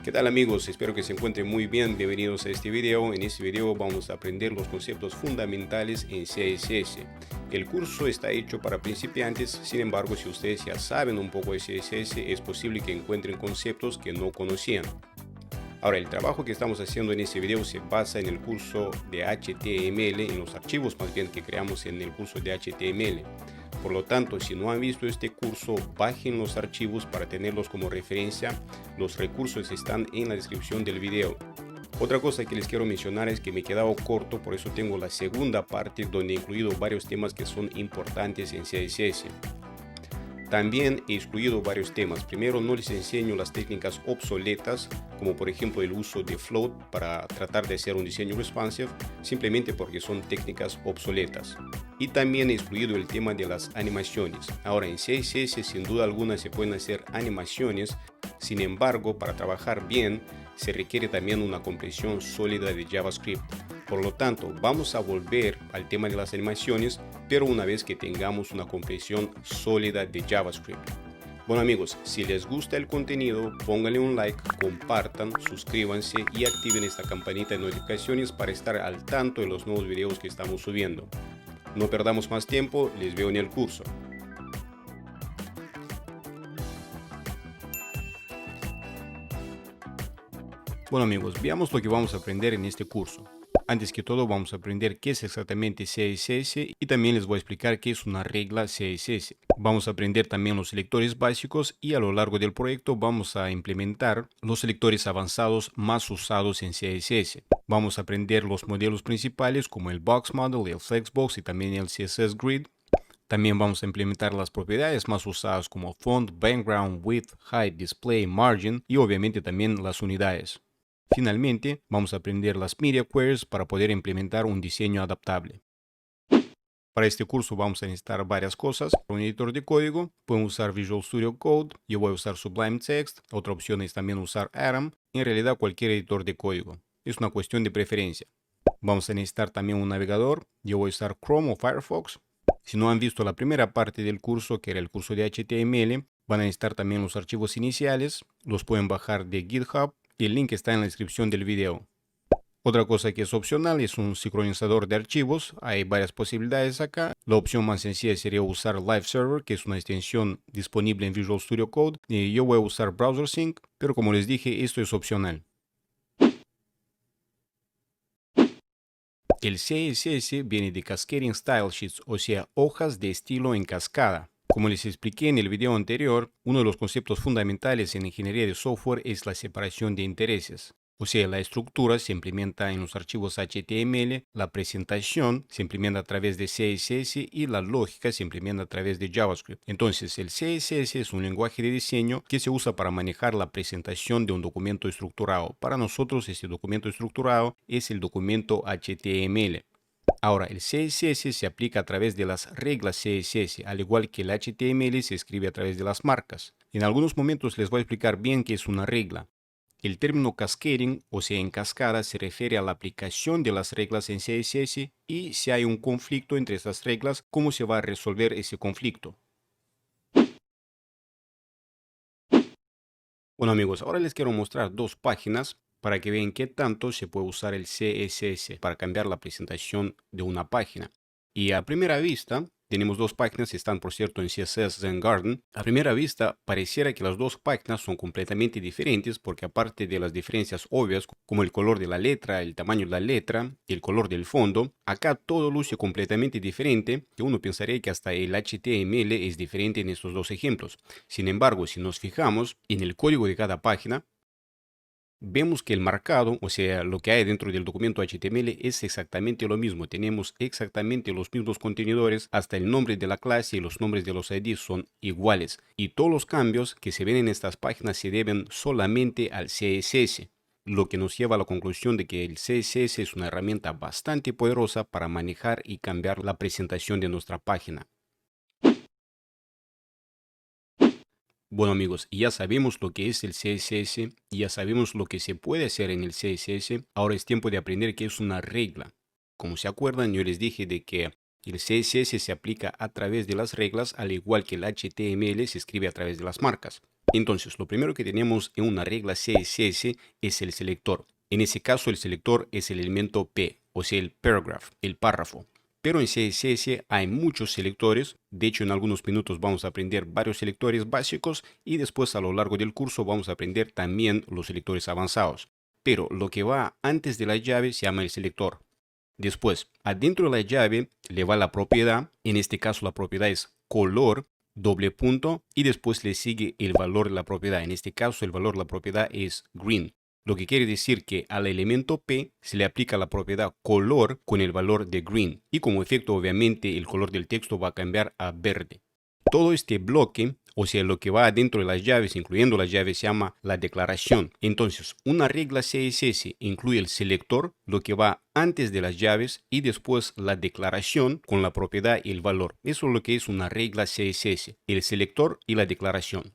¿Qué tal amigos? Espero que se encuentren muy bien. Bienvenidos a este video. En este video vamos a aprender los conceptos fundamentales en CSS. El curso está hecho para principiantes, sin embargo, si ustedes ya saben un poco de CSS, es posible que encuentren conceptos que no conocían. Ahora, el trabajo que estamos haciendo en este video se basa en el curso de HTML, en los archivos más bien que creamos en el curso de HTML. Por lo tanto, si no han visto este curso, bajen los archivos para tenerlos como referencia. Los recursos están en la descripción del video. Otra cosa que les quiero mencionar es que me he quedado corto, por eso tengo la segunda parte donde he incluido varios temas que son importantes en CSS. También he excluido varios temas. Primero, no les enseño las técnicas obsoletas, como por ejemplo el uso de float para tratar de hacer un diseño responsive, simplemente porque son técnicas obsoletas. Y también he excluido el tema de las animaciones. Ahora, en CSS sin duda alguna se pueden hacer animaciones, sin embargo, para trabajar bien se requiere también una comprensión sólida de JavaScript. Por lo tanto, vamos a volver al tema de las animaciones, pero una vez que tengamos una comprensión sólida de JavaScript. Bueno amigos, si les gusta el contenido, pónganle un like, compartan, suscríbanse y activen esta campanita de notificaciones para estar al tanto de los nuevos videos que estamos subiendo. No perdamos más tiempo, les veo en el curso. Bueno amigos, veamos lo que vamos a aprender en este curso. Antes que todo vamos a aprender qué es exactamente CSS y también les voy a explicar qué es una regla CSS. Vamos a aprender también los selectores básicos y a lo largo del proyecto vamos a implementar los selectores avanzados más usados en CSS. Vamos a aprender los modelos principales como el Box Model, el Flexbox y también el CSS Grid. También vamos a implementar las propiedades más usadas como Font, Background, Width, Height, Display, Margin y obviamente también las unidades. Finalmente, vamos a aprender las Media Queries para poder implementar un diseño adaptable. Para este curso vamos a necesitar varias cosas. Un editor de código, pueden usar Visual Studio Code, yo voy a usar Sublime Text, otra opción es también usar Atom, en realidad cualquier editor de código. Es una cuestión de preferencia. Vamos a necesitar también un navegador, yo voy a usar Chrome o Firefox. Si no han visto la primera parte del curso, que era el curso de HTML, van a necesitar también los archivos iniciales, los pueden bajar de GitHub. Y el link está en la descripción del video. Otra cosa que es opcional es un sincronizador de archivos. Hay varias posibilidades acá. La opción más sencilla sería usar Live Server, que es una extensión disponible en Visual Studio Code. Y yo voy a usar Browser Sync, pero como les dije, esto es opcional. El CSS viene de Cascading Style Sheets, o sea, hojas de estilo en cascada. Como les expliqué en el video anterior, uno de los conceptos fundamentales en ingeniería de software es la separación de intereses. O sea, la estructura se implementa en los archivos HTML, la presentación se implementa a través de CSS y la lógica se implementa a través de JavaScript. Entonces, el CSS es un lenguaje de diseño que se usa para manejar la presentación de un documento estructurado. Para nosotros, este documento estructurado es el documento HTML. Ahora, el CSS se aplica a través de las reglas CSS, al igual que el HTML se escribe a través de las marcas. En algunos momentos les voy a explicar bien qué es una regla. El término cascading, o sea, en cascada, se refiere a la aplicación de las reglas en CSS y si hay un conflicto entre estas reglas, cómo se va a resolver ese conflicto. Bueno amigos, ahora les quiero mostrar dos páginas para que vean qué tanto se puede usar el CSS para cambiar la presentación de una página. Y a primera vista, tenemos dos páginas, están por cierto en CSS Zen Garden. A primera vista, pareciera que las dos páginas son completamente diferentes porque aparte de las diferencias obvias, como el color de la letra, el tamaño de la letra y el color del fondo, acá todo luce completamente diferente, que uno pensaría que hasta el HTML es diferente en estos dos ejemplos. Sin embargo, si nos fijamos en el código de cada página, vemos que el marcado, o sea, lo que hay dentro del documento HTML es exactamente lo mismo. Tenemos exactamente los mismos contenedores, hasta el nombre de la clase y los nombres de los IDs son iguales. Y todos los cambios que se ven en estas páginas se deben solamente al CSS. Lo que nos lleva a la conclusión de que el CSS es una herramienta bastante poderosa para manejar y cambiar la presentación de nuestra página. Bueno amigos, ya sabemos lo que es el CSS, ya sabemos lo que se puede hacer en el CSS, ahora es tiempo de aprender qué es una regla. Como se acuerdan, yo les dije de que El CSS se aplica a través de las reglas, al igual que el HTML se escribe a través de las marcas. Entonces, lo primero que tenemos en una regla CSS es el selector. En ese caso, el selector es el elemento P, o sea, el paragraph, el párrafo. Pero en CSS hay muchos selectores. De hecho, en algunos minutos vamos a aprender varios selectores básicos y después a lo largo del curso vamos a aprender también los selectores avanzados. Pero lo que va antes de la llave se llama el selector. Después, adentro de la llave le va la propiedad. En este caso la propiedad es color, doble punto, y después le sigue el valor de la propiedad. En este caso el valor de la propiedad es green. Lo que quiere decir que al elemento P se le aplica la propiedad color con el valor de green. Y como efecto, obviamente, el color del texto va a cambiar a verde. Todo este bloque, o sea, lo que va adentro de las llaves, incluyendo las llaves, se llama la declaración. Entonces, una regla CSS incluye el selector, lo que va antes de las llaves, y después la declaración con la propiedad y el valor. Eso es lo que es una regla CSS, el selector y la declaración.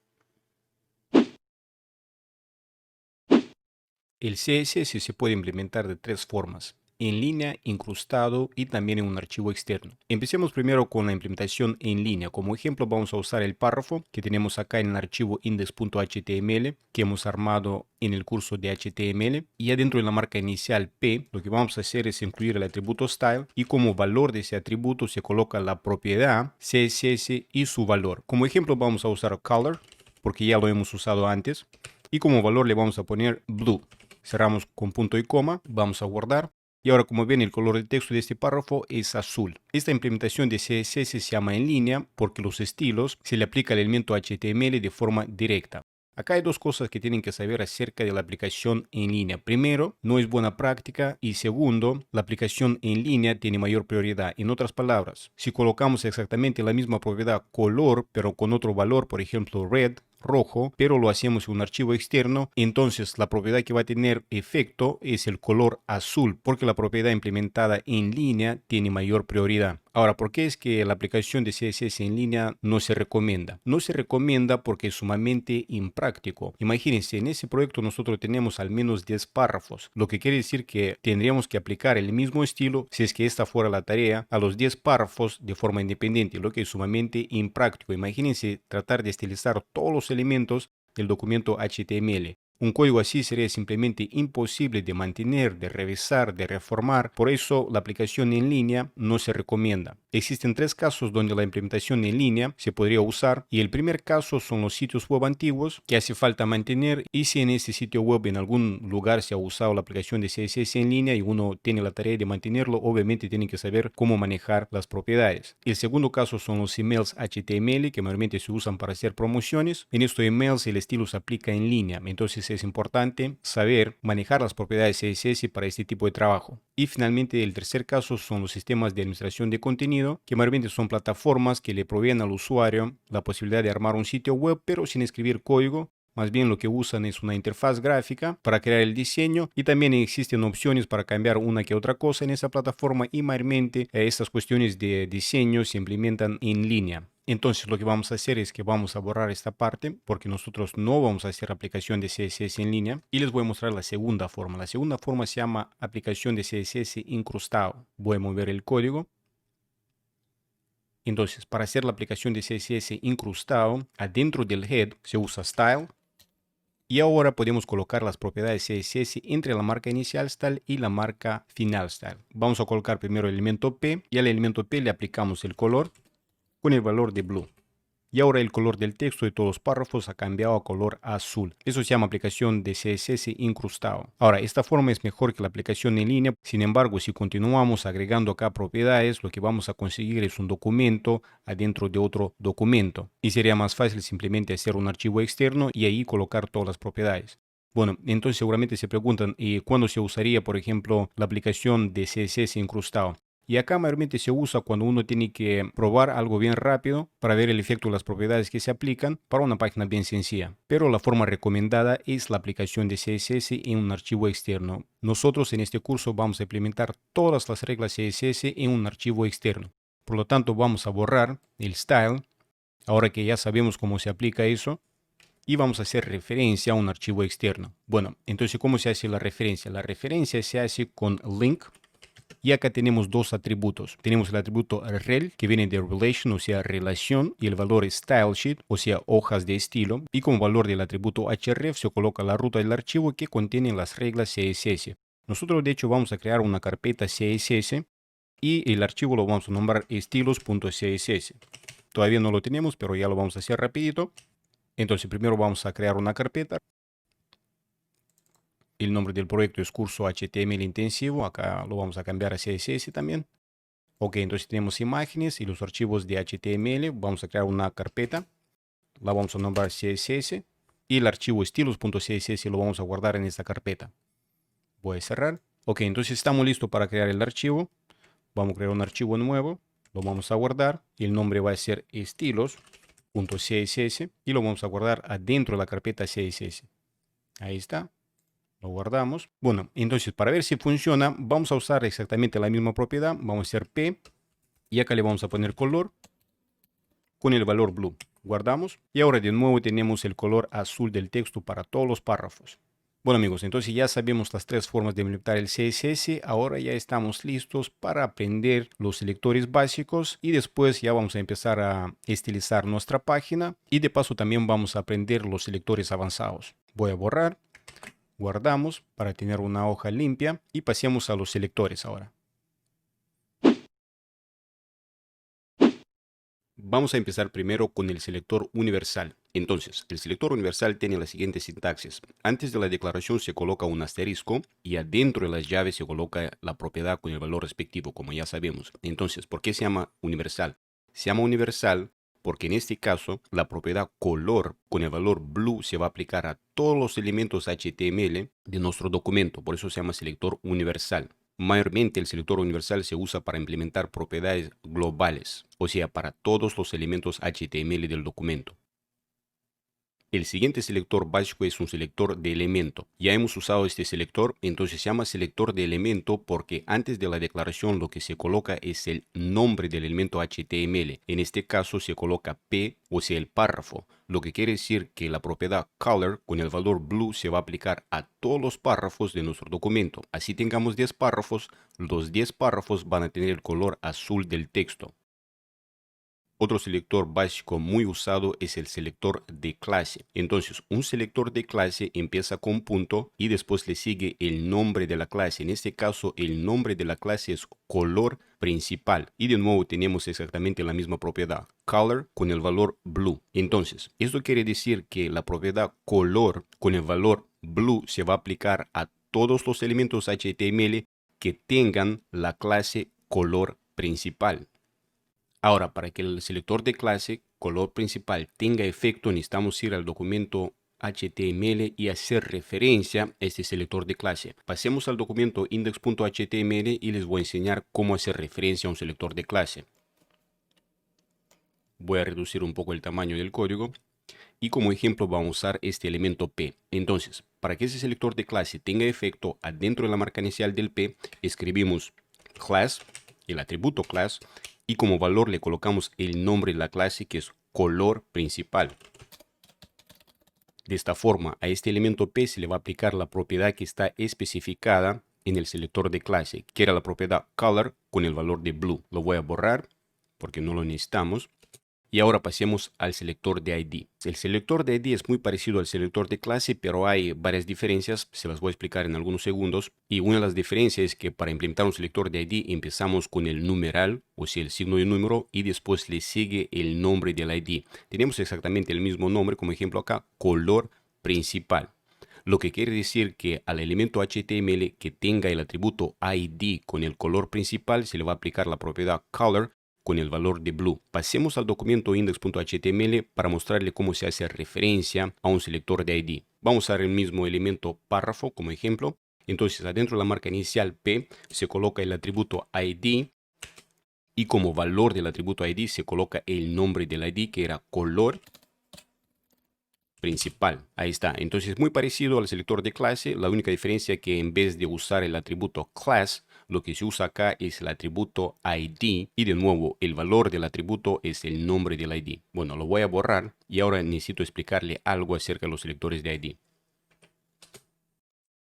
El CSS se puede implementar de tres formas: en línea, incrustado y también en un archivo externo. Empecemos primero con la implementación en línea. Como ejemplo vamos a usar el párrafo que tenemos acá en el archivo index.html que hemos armado en el curso de HTML, y adentro de la marca inicial P lo que vamos a hacer es incluir el atributo style, y como valor de ese atributo se coloca la propiedad CSS y su valor. Como ejemplo vamos a usar color porque ya lo hemos usado antes, y como valor le vamos a poner blue. Cerramos con punto y coma, vamos a guardar. Y ahora, como ven, el color del texto de este párrafo es azul. Esta implementación de CSS se llama en línea porque los estilos se le aplica al elemento HTML de forma directa. Acá hay dos cosas que tienen que saber acerca de la aplicación en línea. Primero, no es buena práctica, y segundo, la aplicación en línea tiene mayor prioridad. En otras palabras, si colocamos exactamente la misma propiedad color, pero con otro valor, por ejemplo red, rojo, pero lo hacemos en un archivo externo, entonces la propiedad que va a tener efecto es el color azul, porque la propiedad implementada en línea tiene mayor prioridad. Ahora, ¿por qué es que la aplicación de CSS en línea no se recomienda? No se recomienda porque es sumamente impráctico. Imagínense, en ese proyecto nosotros tenemos al menos 10 párrafos, lo que quiere decir que tendríamos que aplicar el mismo estilo, si es que esta fuera la tarea, a los 10 párrafos de forma independiente, lo que es sumamente impráctico. Imagínense tratar de estilizar todos los elementos del documento HTML. Un código así sería simplemente imposible de mantener, de revisar, de reformar. Por eso la aplicación en línea no se recomienda. Existen tres casos donde la implementación en línea se podría usar, y el primer caso son los sitios web antiguos que hace falta mantener, y si en ese sitio web en algún lugar se ha usado la aplicación de CSS en línea y uno tiene la tarea de mantenerlo, obviamente tiene que saber cómo manejar las propiedades. El segundo caso son los emails HTML que normalmente se usan para hacer promociones. En estos emails el estilo se aplica en línea, entonces es importante saber manejar las propiedades CSS para este tipo de trabajo. Y finalmente el tercer caso son los sistemas de administración de contenido, que mayormente son plataformas que le proveen al usuario la posibilidad de armar un sitio web pero sin escribir código. Más bien lo que usan es una interfaz gráfica para crear el diseño, y también existen opciones para cambiar una que otra cosa en esa plataforma, y mayormente estas cuestiones de diseño se implementan en línea. Entonces lo que vamos a hacer es que vamos a borrar esta parte porque nosotros no vamos a hacer aplicación de CSS en línea, y les voy a mostrar la segunda forma. La segunda forma se llama aplicación de CSS incrustado. Voy a mover el código. Entonces, para hacer la aplicación de CSS incrustado, adentro del head se usa style. Y ahora podemos colocar las propiedades CSS entre la marca inicial style y la marca final style. Vamos a colocar primero el elemento P, y al elemento P le aplicamos el color con el valor de blue. Y ahora el color del texto de todos los párrafos ha cambiado a color azul. Eso se llama aplicación de CSS incrustado. Ahora, esta forma es mejor que la aplicación en línea. Sin embargo, si continuamos agregando acá propiedades, lo que vamos a conseguir es un documento adentro de otro documento. Y sería más fácil simplemente hacer un archivo externo y ahí colocar todas las propiedades. Bueno, entonces seguramente se preguntan, ¿y cuándo se usaría, por ejemplo, la aplicación de CSS incrustado? Y acá mayormente se usa cuando uno tiene que probar algo bien rápido para ver el efecto de las propiedades que se aplican para una página bien sencilla. Pero la forma recomendada es la aplicación de CSS en un archivo externo. Nosotros en este curso vamos a implementar todas las reglas CSS en un archivo externo. Por lo tanto, vamos a borrar el style, ahora que ya sabemos cómo se aplica eso, y vamos a hacer referencia a un archivo externo. Bueno, entonces, ¿cómo se hace la referencia? La referencia se hace con link. Y acá tenemos dos atributos. Tenemos el atributo rel, que viene de relation, o sea, relación, y el valor stylesheet, o sea, hojas de estilo. Y como valor del atributo href se coloca la ruta del archivo que contiene las reglas CSS. Nosotros de hecho vamos a crear una carpeta CSS y el archivo lo vamos a nombrar estilos.css. Todavía no lo tenemos, pero ya lo vamos a hacer rapidito. Entonces primero vamos a crear una carpeta. El nombre del proyecto es curso HTML intensivo. Acá lo vamos a cambiar a CSS también. Ok, entonces tenemos imágenes y los archivos de HTML. Vamos a crear una carpeta. La vamos a nombrar CSS. Y el archivo estilos.css lo vamos a guardar en esta carpeta. Voy a cerrar. Ok, entonces estamos listos para crear el archivo. Vamos a crear un archivo nuevo. Lo vamos a guardar. Y el nombre va a ser estilos.css. Y lo vamos a guardar adentro de la carpeta CSS. Ahí está. Lo guardamos. Bueno, entonces para ver si funciona, vamos a usar exactamente la misma propiedad. Vamos a hacer P y acá le vamos a poner color con el valor blue. Guardamos y ahora de nuevo tenemos el color azul del texto para todos los párrafos. Bueno amigos, entonces ya sabemos las tres formas de implementar el CSS. Ahora ya estamos listos para aprender los selectores básicos y después ya vamos a empezar a estilizar nuestra página y de paso también vamos a aprender los selectores avanzados. Voy a borrar. Guardamos para tener una hoja limpia y pasemos a los selectores ahora. Vamos a empezar primero con el selector universal. Entonces, el selector universal tiene la siguiente sintaxis. Antes de la declaración se coloca un asterisco y adentro de las llaves se coloca la propiedad con el valor respectivo, como ya sabemos. Entonces, ¿por qué se llama universal? Se llama universal porque en este caso la propiedad color con el valor blue se va a aplicar a todos los elementos HTML de nuestro documento. Por eso se llama selector universal. Mayormente el selector universal se usa para implementar propiedades globales, o sea, para todos los elementos HTML del documento. El siguiente selector básico es un selector de elemento. Ya hemos usado este selector, entonces se llama selector de elemento porque antes de la declaración lo que se coloca es el nombre del elemento HTML. En este caso se coloca P, o sea, el párrafo, lo que quiere decir que la propiedad color con el valor blue se va a aplicar a todos los párrafos de nuestro documento. Así tengamos 10 párrafos, los 10 párrafos van a tener el color azul del texto. Otro selector básico muy usado es el selector de clase. Entonces, un selector de clase empieza con punto y después le sigue el nombre de la clase. En este caso, el nombre de la clase es color principal. Y de nuevo tenemos exactamente la misma propiedad, color con el valor blue. Entonces, esto quiere decir que la propiedad color con el valor blue se va a aplicar a todos los elementos HTML que tengan la clase color principal. Ahora, para que el selector de clase color principal tenga efecto, necesitamos ir al documento HTML y hacer referencia a este selector de clase. Pasemos al documento index.html y les voy a enseñar cómo hacer referencia a un selector de clase. Voy a reducir un poco el tamaño del código y como ejemplo vamos a usar este elemento P. Entonces, para que ese selector de clase tenga efecto, adentro de la marca inicial del P, escribimos class, el atributo class, y como valor le colocamos el nombre de la clase que es color principal. De esta forma, a este elemento P se le va a aplicar la propiedad que está especificada en el selector de clase, que era la propiedad color con el valor de blue. Lo voy a borrar porque no lo necesitamos. Y ahora pasemos al selector de ID. El selector de ID es muy parecido al selector de clase, pero hay varias diferencias, se las voy a explicar en algunos segundos. Y una de las diferencias es que para implementar un selector de ID empezamos con el numeral, o sea, el signo de número, y después le sigue el nombre del ID. Tenemos exactamente el mismo nombre, como ejemplo acá, color principal. Lo que quiere decir que al elemento HTML que tenga el atributo ID con el color principal se le va a aplicar la propiedad color con el valor de blue. Pasemos al documento index.html para mostrarle cómo se hace referencia a un selector de ID. Vamos a usar el mismo elemento párrafo como ejemplo. Entonces, adentro de la marca inicial P se coloca el atributo ID y como valor del atributo ID se coloca el nombre del ID que era color principal. Ahí está. Entonces es muy parecido al selector de clase. La única diferencia es que en vez de usar el atributo class, lo que se usa acá es el atributo ID. Y de nuevo, el valor del atributo es el nombre del ID. Bueno, lo voy a borrar y ahora necesito explicarle algo acerca de los selectores de ID.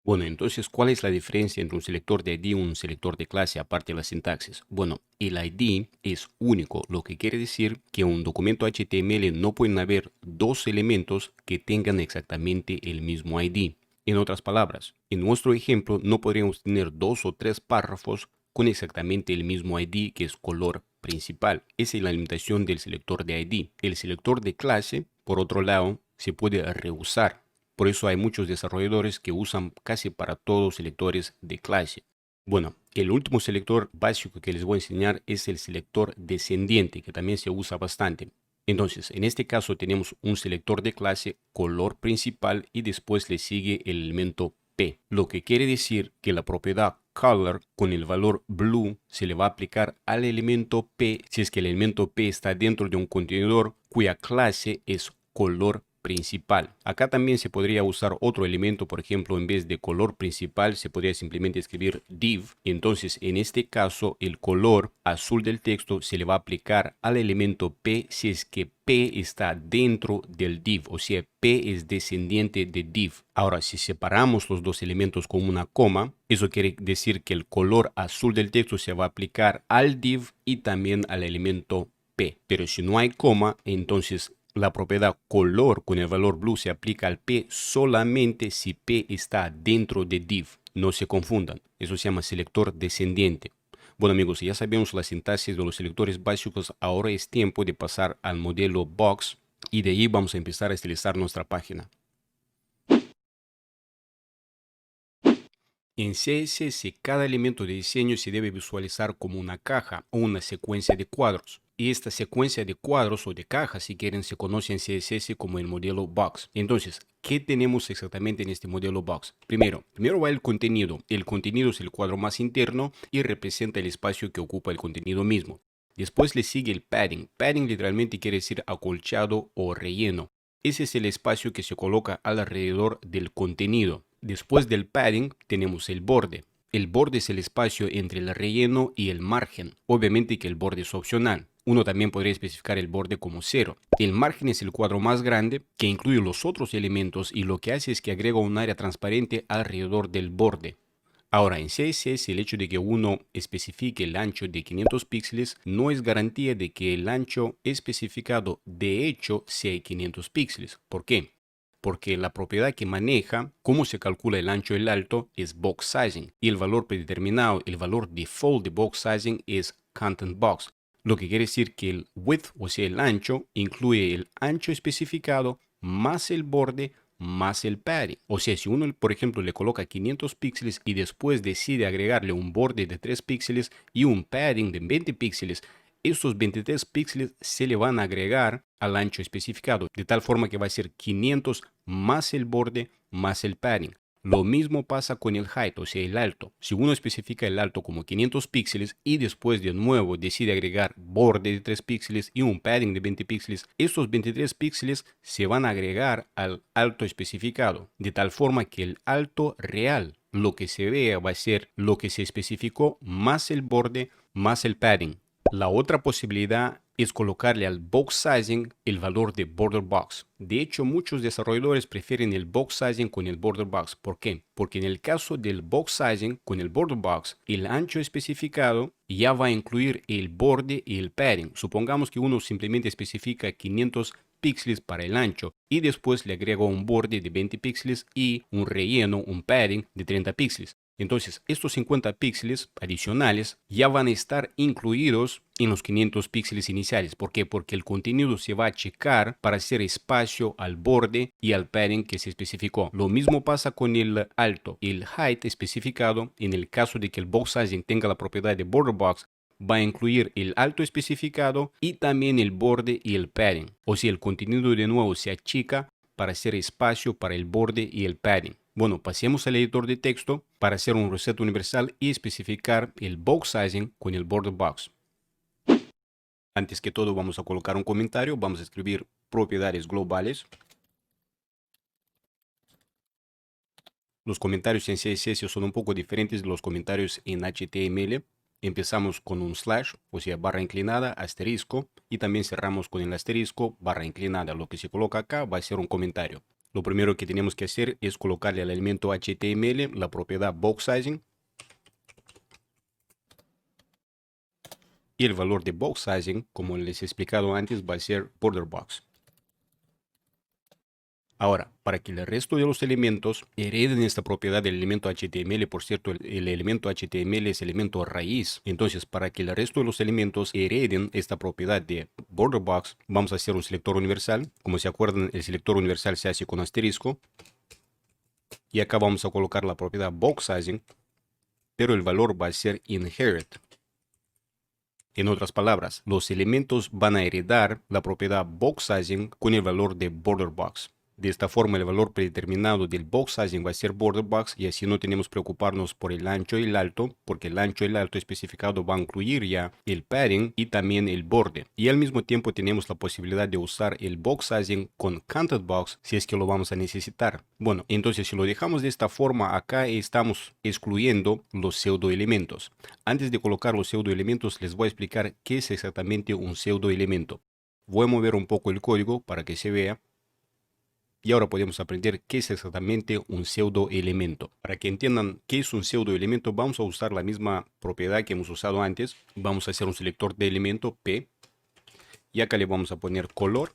Bueno, entonces, ¿cuál es la diferencia entre un selector de ID y un selector de clase aparte de la sintaxis? Bueno, el ID es único, lo que quiere decir que en un documento HTML no pueden haber dos elementos que tengan exactamente el mismo ID. En otras palabras, en nuestro ejemplo no podríamos tener dos o tres párrafos con exactamente el mismo ID que es color principal. Esa es la limitación del selector de ID. El selector de clase, por otro lado, se puede reusar. Por eso hay muchos desarrolladores que usan casi para todos selectores de clase. Bueno, el último selector básico que les voy a enseñar es el selector descendiente, que también se usa bastante. Entonces, en este caso tenemos un selector de clase color principal y después le sigue el elemento P, lo que quiere decir que la propiedad color con el valor blue se le va a aplicar al elemento P si es que el elemento P está dentro de un contenedor cuya clase es color principal. Acá también se podría usar otro elemento, por ejemplo, en vez de color principal se podría simplemente escribir div. Entonces, en este caso, el color azul del texto se le va a aplicar al elemento P si es que P está dentro del div, o sea, P es descendiente de div. Ahora, si separamos los dos elementos con una coma, eso quiere decir que el color azul del texto se va a aplicar al div y también al elemento P. Pero si no hay coma, entonces la propiedad color con el valor blue se aplica al P solamente si P está dentro de div. No se confundan. Eso se llama selector descendiente. Bueno amigos, ya sabemos la sintaxis de los selectores básicos. Ahora es tiempo de pasar al modelo box y de ahí vamos a empezar a estilizar nuestra página. En CSS, cada elemento de diseño se debe visualizar como una caja o una secuencia de cuadros. Y esta secuencia de cuadros o de cajas, si quieren, se conoce en CSS como el modelo box. Entonces, ¿qué tenemos exactamente en este modelo box? Primero va el contenido. El contenido es el cuadro más interno y representa el espacio que ocupa el contenido mismo. Después le sigue el padding. Padding literalmente quiere decir acolchado o relleno. Ese es el espacio que se coloca alrededor del contenido. Después del padding tenemos el borde. El borde es el espacio entre el relleno y el margen. Obviamente que el borde es opcional. Uno también podría especificar el borde como 0. El margen es el cuadro más grande que incluye los otros elementos y lo que hace es que agrega un área transparente alrededor del borde. Ahora, en CSS, el hecho de que uno especifique el ancho de 500 píxeles no es garantía de que el ancho especificado de hecho sea 500 píxeles. ¿Por qué? Porque la propiedad que maneja cómo se calcula el ancho y el alto es box sizing y el valor predeterminado, el valor default de box sizing es content box, lo que quiere decir que el width, o sea el ancho, incluye el ancho especificado más el borde más el padding. O sea, si uno, por ejemplo, le coloca 500 píxeles y después decide agregarle un borde de 3 píxeles y un padding de 20 píxeles, estos 23 píxeles se le van a agregar al ancho especificado, de tal forma que va a ser 500 más el borde más el padding. Lo mismo pasa con el height, o sea, el alto. Si uno especifica el alto como 500 píxeles y después de nuevo decide agregar borde de 3 píxeles y un padding de 20 píxeles, estos 23 píxeles se van a agregar al alto especificado, de tal forma que el alto real, lo que se vea, va a ser lo que se especificó más el borde más el padding. La otra posibilidad es colocarle al box sizing el valor de border box. De hecho, muchos desarrolladores prefieren el box sizing con el border box. ¿Por qué? Porque en el caso del box sizing con el border box, el ancho especificado ya va a incluir el borde y el padding. Supongamos que uno simplemente especifica 500 píxeles para el ancho y después le agrega un borde de 20 píxeles y un relleno, un padding de 30 píxeles. Entonces, estos 50 píxeles adicionales ya van a estar incluidos en los 500 píxeles iniciales. ¿Por qué? Porque el contenido se va a checar para hacer espacio al borde y al padding que se especificó. Lo mismo pasa con el alto. El height especificado, en el caso de que el box sizing tenga la propiedad de border box, va a incluir el alto especificado y también el borde y el padding. O si el contenido de nuevo se achica para hacer espacio para el borde y el padding. Bueno, pasemos al editor de texto para hacer un reset universal y especificar el box sizing con el border box. Antes que todo vamos a colocar un comentario, vamos a escribir propiedades globales. Los comentarios en CSS son un poco diferentes de los comentarios en HTML. Empezamos con un slash, o sea, barra inclinada, asterisco, y también cerramos con el asterisco, barra inclinada. Lo que se coloca acá va a ser un comentario. lo primero que tenemos que hacer es colocarle al elemento HTML la propiedad box sizing. Y el valor de box sizing, como les he explicado antes, va a ser border box. Ahora, para que el resto de los elementos hereden esta propiedad del elemento HTML, por cierto, el elemento HTML es elemento raíz. Entonces, para que el resto de los elementos hereden esta propiedad de border box, vamos a hacer un selector universal. Como se acuerdan, el selector universal se hace con asterisco. Y acá vamos a colocar la propiedad box sizing, pero el valor va a ser inherit. En otras palabras, los elementos van a heredar la propiedad box sizing con el valor de border box. De esta forma, el valor predeterminado del box sizing va a ser border box y así no tenemos que preocuparnos por el ancho y el alto, porque el ancho y el alto especificado va a incluir ya el padding y también el borde. Y al mismo tiempo tenemos la posibilidad de usar el box sizing con counted box si es que lo vamos a necesitar. Bueno, entonces si lo dejamos de esta forma, acá estamos excluyendo los pseudoelementos. Antes de colocar los pseudoelementos, les voy a explicar qué es exactamente un pseudoelemento. Voy a mover un poco el código para que se vea. Y ahora podemos aprender qué es exactamente un pseudoelemento. Para que entiendan qué es un pseudoelemento, vamos a usar la misma propiedad que hemos usado antes. Vamos a hacer un selector de elemento P. Y acá le vamos a poner color,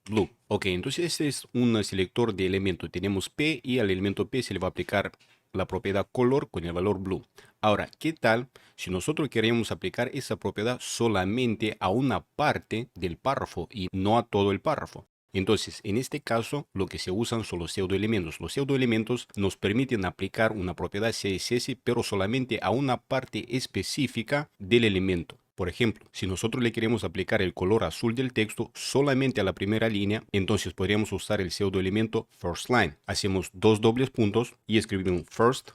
blue. Ok, entonces este es un selector de elemento. Tenemos P y al elemento P se le va a aplicar la propiedad color con el valor blue. Ahora, ¿qué tal si nosotros queremos aplicar esa propiedad solamente a una parte del párrafo y no a todo el párrafo? Entonces, en este caso, lo que se usan son los pseudoelementos. Los pseudoelementos nos permiten aplicar una propiedad CSS, pero solamente a una parte específica del elemento. Por ejemplo, si nosotros le queremos aplicar el color azul del texto solamente a la primera línea, entonces podríamos usar el pseudoelemento first line. Hacemos dos dobles puntos y escribimos first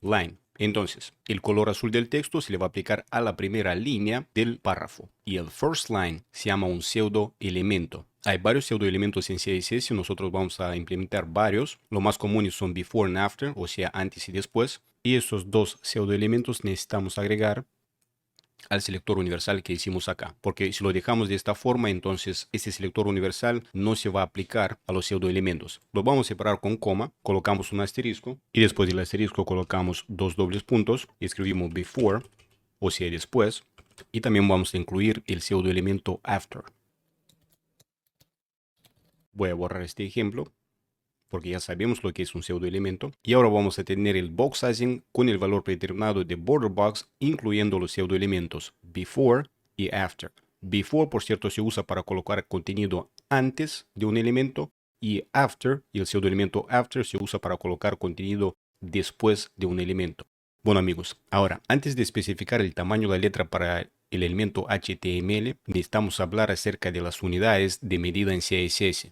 line. Entonces, el color azul del texto se le va a aplicar a la primera línea del párrafo. Y el first line se llama un pseudoelemento. Hay varios pseudoelementos en CSS, nosotros vamos a implementar varios. Los más comunes son before and after, o sea, antes y después. Y estos dos pseudoelementos necesitamos agregar al selector universal que hicimos acá. Porque si lo dejamos de esta forma, entonces este selector universal no se va a aplicar a los pseudoelementos. Lo vamos a separar con coma, colocamos un asterisco y después del asterisco colocamos dos dobles puntos y escribimos before, o sea, después. Y también vamos a incluir el pseudoelemento after. Voy a borrar este ejemplo porque ya sabemos lo que es un pseudoelemento. Y ahora vamos a tener el box sizing con el valor predeterminado de border box, incluyendo los pseudoelementos before y after. Before, por cierto, se usa para colocar contenido antes de un elemento, y after, y el pseudoelemento after, se usa para colocar contenido después de un elemento. Bueno amigos, ahora, antes de especificar el tamaño de la letra para el elemento HTML, necesitamos hablar acerca de las unidades de medida en CSS.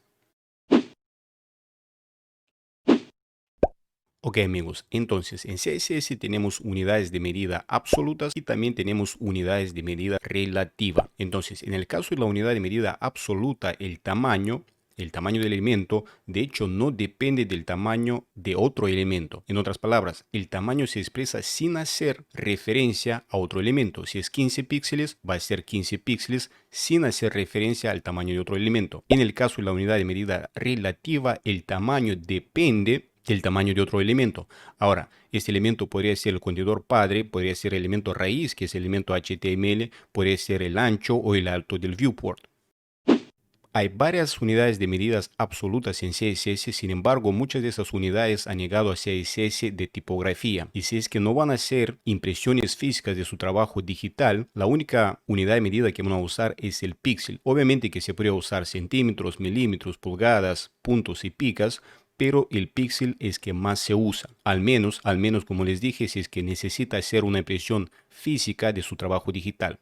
Ok amigos, entonces en CSS tenemos unidades de medida absolutas y también tenemos unidades de medida relativa. Entonces en el caso de la unidad de medida absoluta, el tamaño del elemento de hecho no depende del tamaño de otro elemento. En otras palabras, el tamaño se expresa sin hacer referencia a otro elemento. Si es 15 píxeles, va a ser 15 píxeles sin hacer referencia al tamaño de otro elemento. En el caso de la unidad de medida relativa, el tamaño depende del tamaño de otro elemento. Ahora, este elemento podría ser el contenedor padre, podría ser el elemento raíz, que es el elemento HTML, podría ser el ancho o el alto del viewport. Hay varias unidades de medidas absolutas en CSS, sin embargo, muchas de esas unidades han llegado a CSS de tipografía. Y si es que no van a ser impresiones físicas de su trabajo digital, la única unidad de medida que van a usar es el píxel. Obviamente que se podría usar centímetros, milímetros, pulgadas, puntos y picas, pero el píxel es que más se usa. Al menos como les dije, si es que necesita hacer una impresión física de su trabajo digital.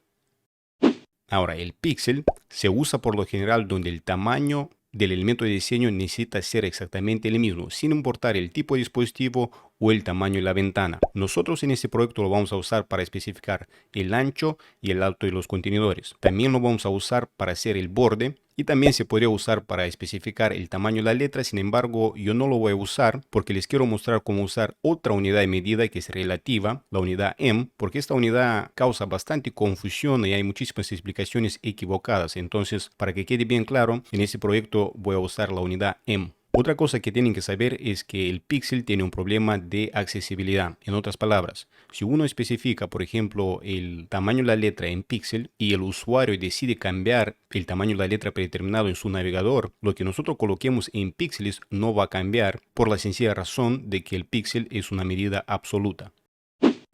Ahora, el píxel se usa por lo general donde el tamaño del elemento de diseño necesita ser exactamente el mismo, sin importar el tipo de dispositivo o el tamaño de la ventana. Nosotros en este proyecto lo vamos a usar para especificar el ancho y el alto de los contenedores. También lo vamos a usar para hacer el borde y también se podría usar para especificar el tamaño de la letra. Sin embargo, yo no lo voy a usar porque les quiero mostrar cómo usar otra unidad de medida que es relativa, la unidad M, porque esta unidad causa bastante confusión y hay muchísimas explicaciones equivocadas. Entonces, para que quede bien claro, en este proyecto voy a usar la unidad M. Otra cosa que tienen que saber es que el píxel tiene un problema de accesibilidad. En otras palabras, si uno especifica, por ejemplo, el tamaño de la letra en píxel y el usuario decide cambiar el tamaño de la letra predeterminado en su navegador, lo que nosotros coloquemos en píxeles no va a cambiar por la sencilla razón de que el píxel es una medida absoluta.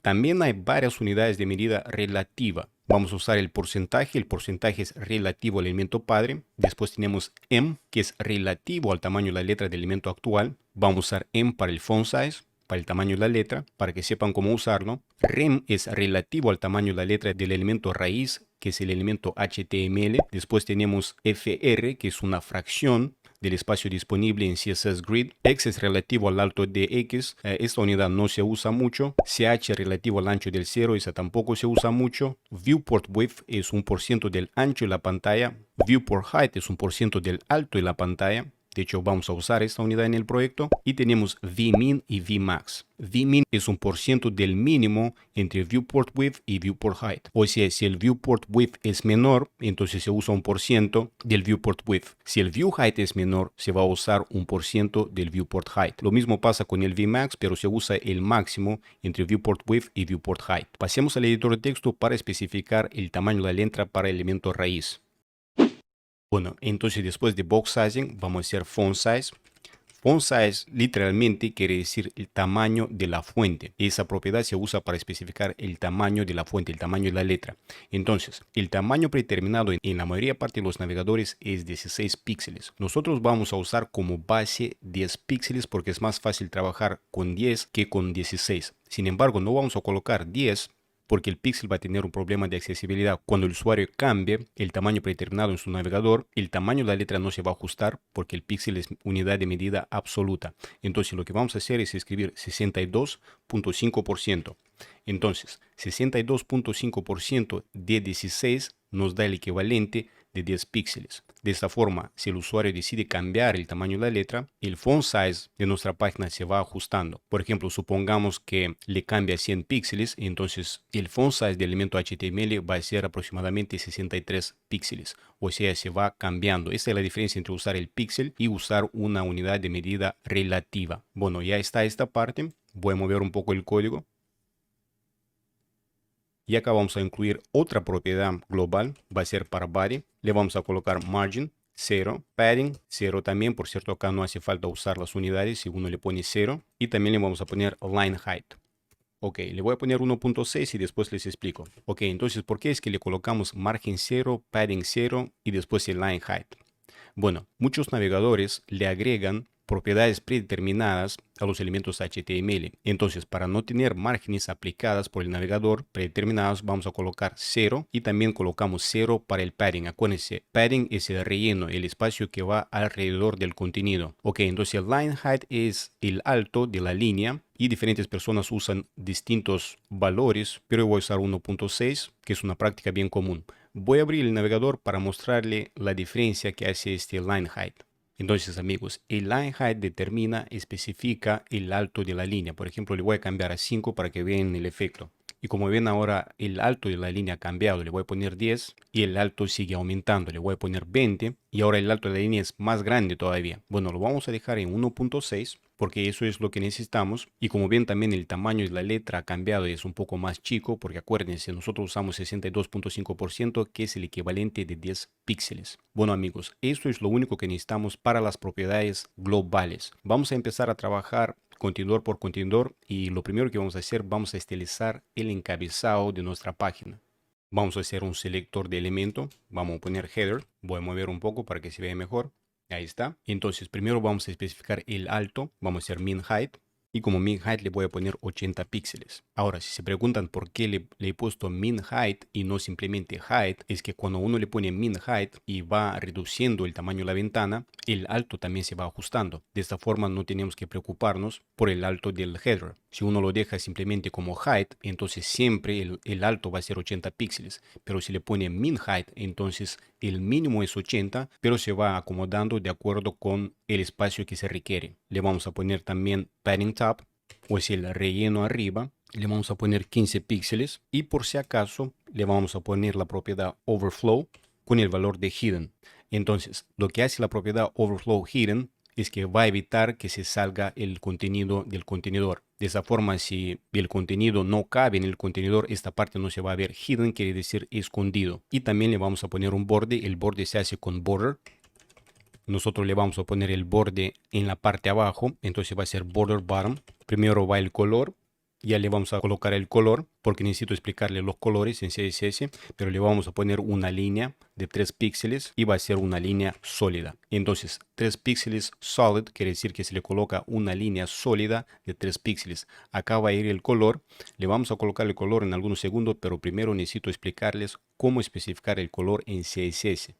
También hay varias unidades de medida relativa. Vamos a usar el porcentaje es relativo al elemento padre. Después tenemos M, que es relativo al tamaño de la letra del elemento actual. Vamos a usar M para el font size, para el tamaño de la letra, para que sepan cómo usarlo. Rem es relativo al tamaño de la letra del elemento raíz, que es el elemento HTML. Después tenemos FR, que es una fracción del espacio disponible en CSS Grid. X es relativo al alto de X, esta unidad no se usa mucho. CH relativo al ancho del cero, esa tampoco se usa mucho. Viewport Width es 1% del ancho de la pantalla. Viewport Height es 1% del alto de la pantalla. De hecho, vamos a usar esta unidad en el proyecto. Y tenemos Vmin y Vmax. Vmin es 1% del mínimo entre Viewport Width y Viewport Height. O sea, si el Viewport Width es menor, entonces se usa 1% del Viewport Width. Si el View Height es menor, se va a usar 1% del Viewport Height. Lo mismo pasa con el Vmax, pero se usa el máximo entre Viewport Width y Viewport Height. Pasemos al editor de texto para especificar el tamaño de la letra para el elemento raíz. Bueno, entonces después de box sizing vamos a hacer font size. Font size literalmente quiere decir el tamaño de la fuente. Esa propiedad se usa para especificar el tamaño de la fuente, el tamaño de la letra. Entonces, el tamaño predeterminado en la mayoría parte de los navegadores es 16 píxeles. Nosotros vamos a usar como base 10 píxeles porque es más fácil trabajar con 10 que con 16. Sin embargo, no vamos a colocar 10 porque el píxel va a tener un problema de accesibilidad. Cuando el usuario cambie el tamaño predeterminado en su navegador, el tamaño de la letra no se va a ajustar porque el píxel es unidad de medida absoluta. Entonces lo que vamos a hacer es escribir 62.5%. Entonces 62.5% de 16 nos da el equivalente de 10 píxeles. De esta forma, si el usuario decide cambiar el tamaño de la letra, el font size de nuestra página se va ajustando. Por ejemplo, supongamos que le cambia 100 píxeles, entonces el font size del elemento HTML va a ser aproximadamente 63 píxeles. O sea, se va cambiando. Esta es la diferencia entre usar el píxel y usar una unidad de medida relativa. Bueno, ya está esta parte. Voy a mover un poco el código. Y acá vamos a incluir otra propiedad global, va a ser para body. Le vamos a colocar margin 0, padding 0 también. Por cierto, acá no hace falta usar las unidades si uno le pone 0. Y también le vamos a poner line height. Ok, le voy a poner 1.6 y después les explico. Ok, entonces, ¿por qué es que le colocamos margin 0, padding 0 y después el line height? Bueno, muchos navegadores le agregan propiedades predeterminadas a los elementos HTML. Entonces, para no tener márgenes aplicadas por el navegador predeterminados, vamos a colocar 0 y también colocamos 0 para el padding. Acuérdense, padding es el relleno, el espacio que va alrededor del contenido. Ok, entonces el line height es el alto de la línea y diferentes personas usan distintos valores, pero yo voy a usar 1.6, que es una práctica bien común. Voy a abrir el navegador para mostrarle la diferencia que hace este line height. Entonces, amigos, el line height especifica el alto de la línea. Por ejemplo, le voy a cambiar a 5 para que vean el efecto. Y como ven ahora, el alto de la línea ha cambiado. Le voy a poner 10 y el alto sigue aumentando. Le voy a poner 20 y ahora el alto de la línea es más grande todavía. Bueno, lo vamos a dejar en 1.6 porque eso es lo que necesitamos. Y como ven también el tamaño de la letra ha cambiado y es un poco más chico porque acuérdense, nosotros usamos 62.5% que es el equivalente de 10 píxeles. Bueno amigos, esto es lo único que necesitamos para las propiedades globales. Vamos a empezar a trabajar contenedor por contenedor y lo primero que vamos a hacer, vamos a estilizar el encabezado de nuestra página. Vamos a hacer un selector de elemento, vamos a poner header, voy a mover un poco para que se vea mejor. Ahí está. Entonces primero vamos a especificar el alto, vamos a hacer min height. Y como min height le voy a poner 80 píxeles. Ahora, si se preguntan por qué le he puesto min height y no simplemente height, es que cuando uno le pone min height y va reduciendo el tamaño de la ventana, el alto también se va ajustando. De esta forma no tenemos que preocuparnos por el alto del header. Si uno lo deja simplemente como height, entonces siempre el alto va a ser 80 píxeles. Pero si le pone min height, entonces el mínimo es 80, pero se va acomodando de acuerdo con el espacio que se requiere. Le vamos a poner también padding top, o es el relleno arriba. Le vamos a poner 15 píxeles y por si acaso le vamos a poner la propiedad overflow con el valor de hidden. Entonces, lo que hace la propiedad overflow hidden es que va a evitar que se salga el contenido del contenedor. De esa forma, si el contenido no cabe en el contenedor, esta parte no se va a ver. Hidden quiere decir escondido. Y también le vamos a poner un borde. El borde se hace con border. Nosotros le vamos a poner el borde en la parte abajo. Entonces va a ser border bottom. Primero va el color. Ya le vamos a colocar el color porque necesito explicarle los colores en CSS, pero le vamos a poner una línea de 3 píxeles y va a ser una línea sólida. Entonces 3 píxeles solid quiere decir que se le coloca una línea sólida de 3 píxeles. Acá va a ir el color. Le vamos a colocar el color en algunos segundos, pero primero necesito explicarles cómo especificar el color en CSS.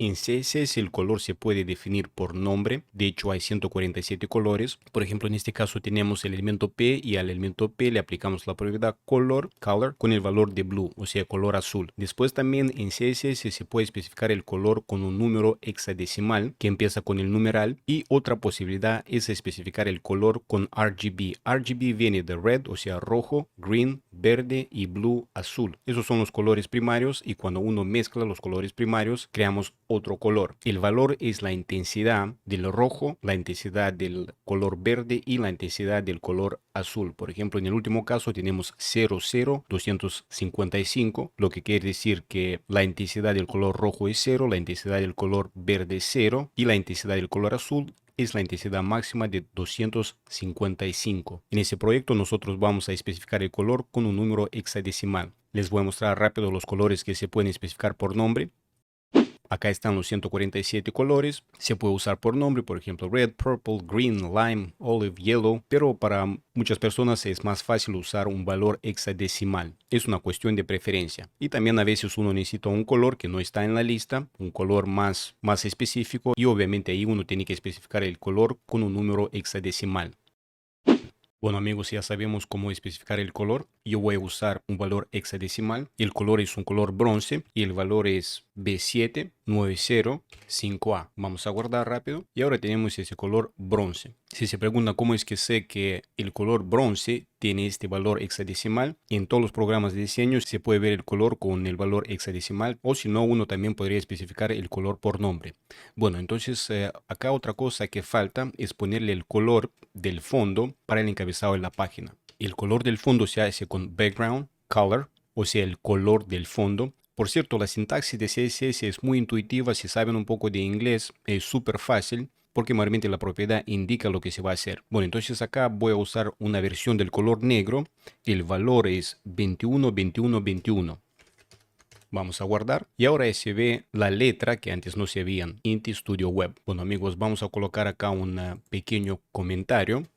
En CSS el color se puede definir por nombre. De hecho hay 147 colores. Por ejemplo, en este caso tenemos el elemento P y al elemento P le aplicamos la propiedad color con el valor de blue, o sea, color azul. Después también en CSS se puede especificar el color con un número hexadecimal que empieza con el numeral. Y otra posibilidad es especificar el color con RGB. RGB viene de red, o sea, rojo, green, verde y blue, azul. Esos son los colores primarios y cuando uno mezcla los colores primarios creamos otro color. El valor es la intensidad del rojo, la intensidad del color verde y la intensidad del color azul. Por ejemplo, en el último caso tenemos 0,0255, lo que quiere decir que la intensidad del color rojo es 0, la intensidad del color verde es 0 y la intensidad del color azul es la intensidad máxima de 255. En ese proyecto nosotros vamos a especificar el color con un número hexadecimal. Les voy a mostrar rápido los colores que se pueden especificar por nombre. Acá están los 147 colores. Se puede usar por nombre, por ejemplo, red, purple, green, lime, olive, yellow. Pero para muchas personas es más fácil usar un valor hexadecimal. Es una cuestión de preferencia. Y también a veces uno necesita un color que no está en la lista, un color más específico. Y obviamente ahí uno tiene que especificar el color con un número hexadecimal. Bueno amigos, ya sabemos cómo especificar el color. Yo voy a usar un valor hexadecimal. El color es un color bronce y el valor es B79055A. Vamos a guardar rápido. Y ahora tenemos ese color bronce. Si se pregunta cómo es que sé que el color bronce tiene este valor hexadecimal, en todos los programas de diseño se puede ver el color con el valor hexadecimal, o si no, uno también podría especificar el color por nombre. Bueno, entonces acá otra cosa que falta es ponerle el color del fondo para el encabezado de la página. El color del fondo se hace con background color, o sea, el color del fondo. Por cierto, la sintaxis de CSS es muy intuitiva. Si saben un poco de inglés, es súper fácil, porque mayormente la propiedad indica lo que se va a hacer. Bueno, entonces acá voy a usar una versión del color negro. El valor es 212121. Vamos a guardar. Y ahora se ve la letra que antes no se veían. Inti Studio Web. Bueno amigos, vamos a colocar acá un pequeño comentario.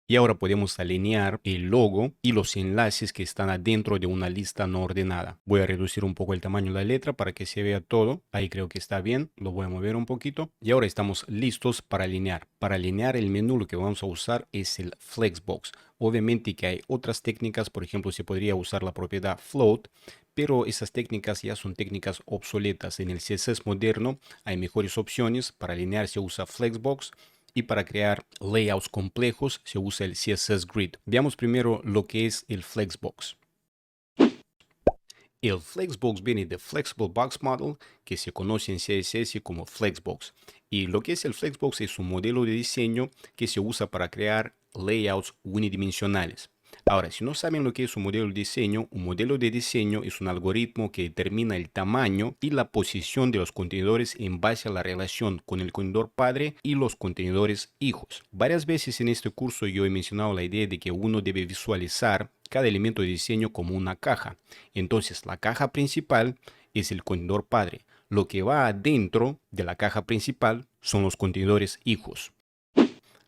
Y ahora podemos alinear el logo y los enlaces que están adentro de una lista no ordenada. Voy a reducir un poco el tamaño de la letra para que se vea todo. Ahí creo que está bien. Lo voy a mover un poquito. Y ahora estamos listos para alinear. Para alinear el menú lo que vamos a usar es el Flexbox. Obviamente que hay otras técnicas. Por ejemplo, se podría usar la propiedad float. Pero esas técnicas ya son técnicas obsoletas. En el CSS moderno hay mejores opciones. Para alinear se usa Flexbox. Y para crear layouts complejos se usa el CSS Grid. Veamos primero lo que es el Flexbox. El Flexbox viene de Flexible Box Model, que se conoce en CSS como Flexbox. Y lo que es el Flexbox es un modelo de diseño que se usa para crear layouts unidimensionales. Ahora, si no saben lo que es un modelo de diseño es un algoritmo que determina el tamaño y la posición de los contenedores en base a la relación con el contenedor padre y los contenedores hijos. Varias veces en este curso yo he mencionado la idea de que uno debe visualizar cada elemento de diseño como una caja. Entonces, la caja principal es el contenedor padre. lo que va adentro de la caja principal son los contenedores hijos.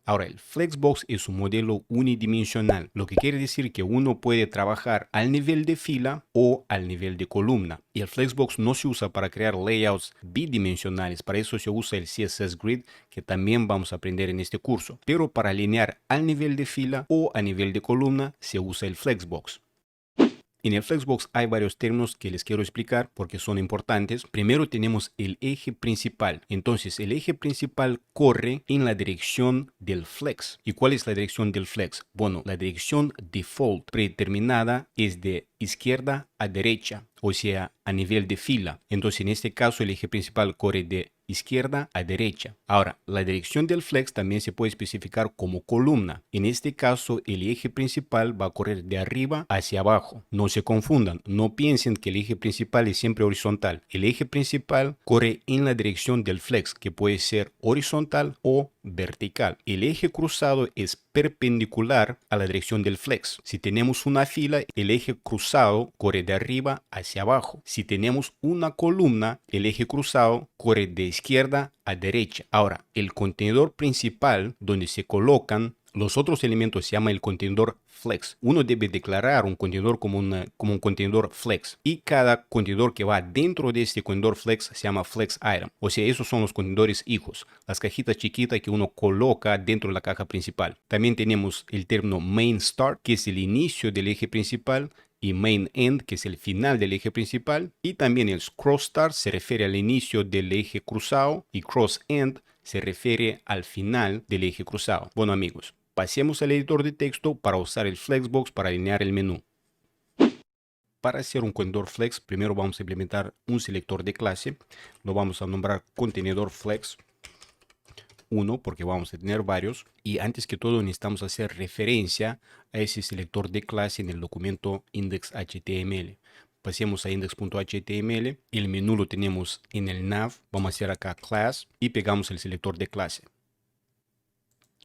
Ahora, el Flexbox es un modelo unidimensional, lo que quiere decir que uno puede trabajar al nivel de fila o al nivel de columna. Y el Flexbox no se usa para crear layouts bidimensionales, para eso se usa el CSS Grid, que también vamos a aprender en este curso. Pero para alinear al nivel de fila o a nivel de columna se usa el Flexbox. En el Flexbox hay varios términos que les quiero explicar porque son importantes. Primero tenemos el eje principal. Entonces el eje principal corre en la dirección del flex. ¿Y cuál es la dirección del flex? Bueno, la dirección default predeterminada es de izquierda a derecha, o sea, a nivel de fila. Entonces en este caso el eje principal corre de izquierda a derecha. Ahora, la dirección del flex también se puede especificar como columna. En este caso, el eje principal va a correr de arriba hacia abajo. No se confundan, no piensen que el eje principal es siempre horizontal. El eje principal corre en la dirección del flex, que puede ser horizontal o vertical. El eje cruzado es perpendicular a la dirección del flex. Si tenemos una fila, el eje cruzado corre de arriba hacia abajo. Si tenemos una columna, el eje cruzado corre de izquierda a derecha. Ahora, el contenedor principal donde se colocan los otros elementos se llama el contenedor flex. Uno debe declarar un contenedor como un contenedor flex. Y cada contenedor que va dentro de este contenedor flex se llama flex item. O sea, esos son los contenedores hijos. Las cajitas chiquitas que uno coloca dentro de la caja principal. También tenemos el término main start, que es el inicio del eje principal. Y main end, que es el final del eje principal. Y también el cross start se refiere al inicio del eje cruzado. Y cross end se refiere al final del eje cruzado. Bueno amigos, pasemos al editor de texto para usar el Flexbox para alinear el menú. Para hacer un contenedor flex, primero vamos a implementar un selector de clase. Lo vamos a nombrar contenedor flex 1 porque vamos a tener varios. Y antes que todo necesitamos hacer referencia a ese selector de clase en el documento index.html. Pasemos a index.html. El menú lo tenemos en el nav. Vamos a hacer acá class y pegamos el selector de clase.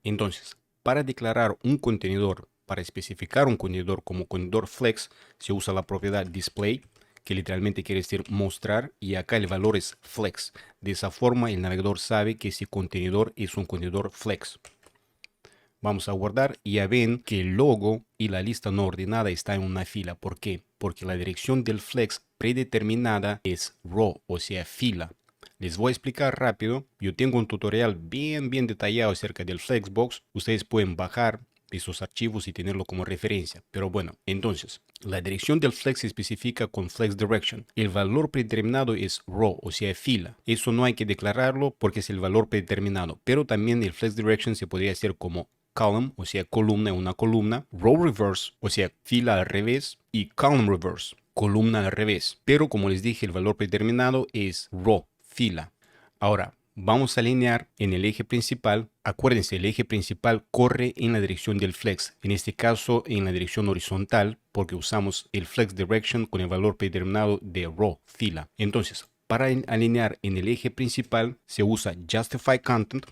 Entonces, para declarar un contenedor, para especificar un contenedor como contenedor flex, se usa la propiedad display, que literalmente quiere decir mostrar, y acá el valor es flex. De esa forma el navegador sabe que ese contenedor es un contenedor flex. Vamos a guardar y ya ven que el logo y la lista no ordenada está en una fila. ¿Por qué? Porque la dirección del flex predeterminada es row, o sea, fila. Les voy a explicar rápido. Yo tengo un tutorial bien detallado acerca del Flexbox. Ustedes pueden bajar esos archivos y tenerlo como referencia. Pero bueno, entonces, la dirección del flex se especifica con flex direction. El valor predeterminado es row, o sea, fila. Eso no hay que declararlo porque es el valor predeterminado. Pero también el flex direction se podría hacer como column, o sea, columna, una columna. Row reverse, o sea, fila al revés. Y column reverse, columna al revés. Pero como les dije, el valor predeterminado es row, fila. Ahora, vamos a alinear en el eje principal. Acuérdense, el eje principal corre en la dirección del flex. En este caso, en la dirección horizontal, porque usamos el flex direction con el valor predeterminado de row, fila. Entonces, para alinear en el eje principal, se usa justify content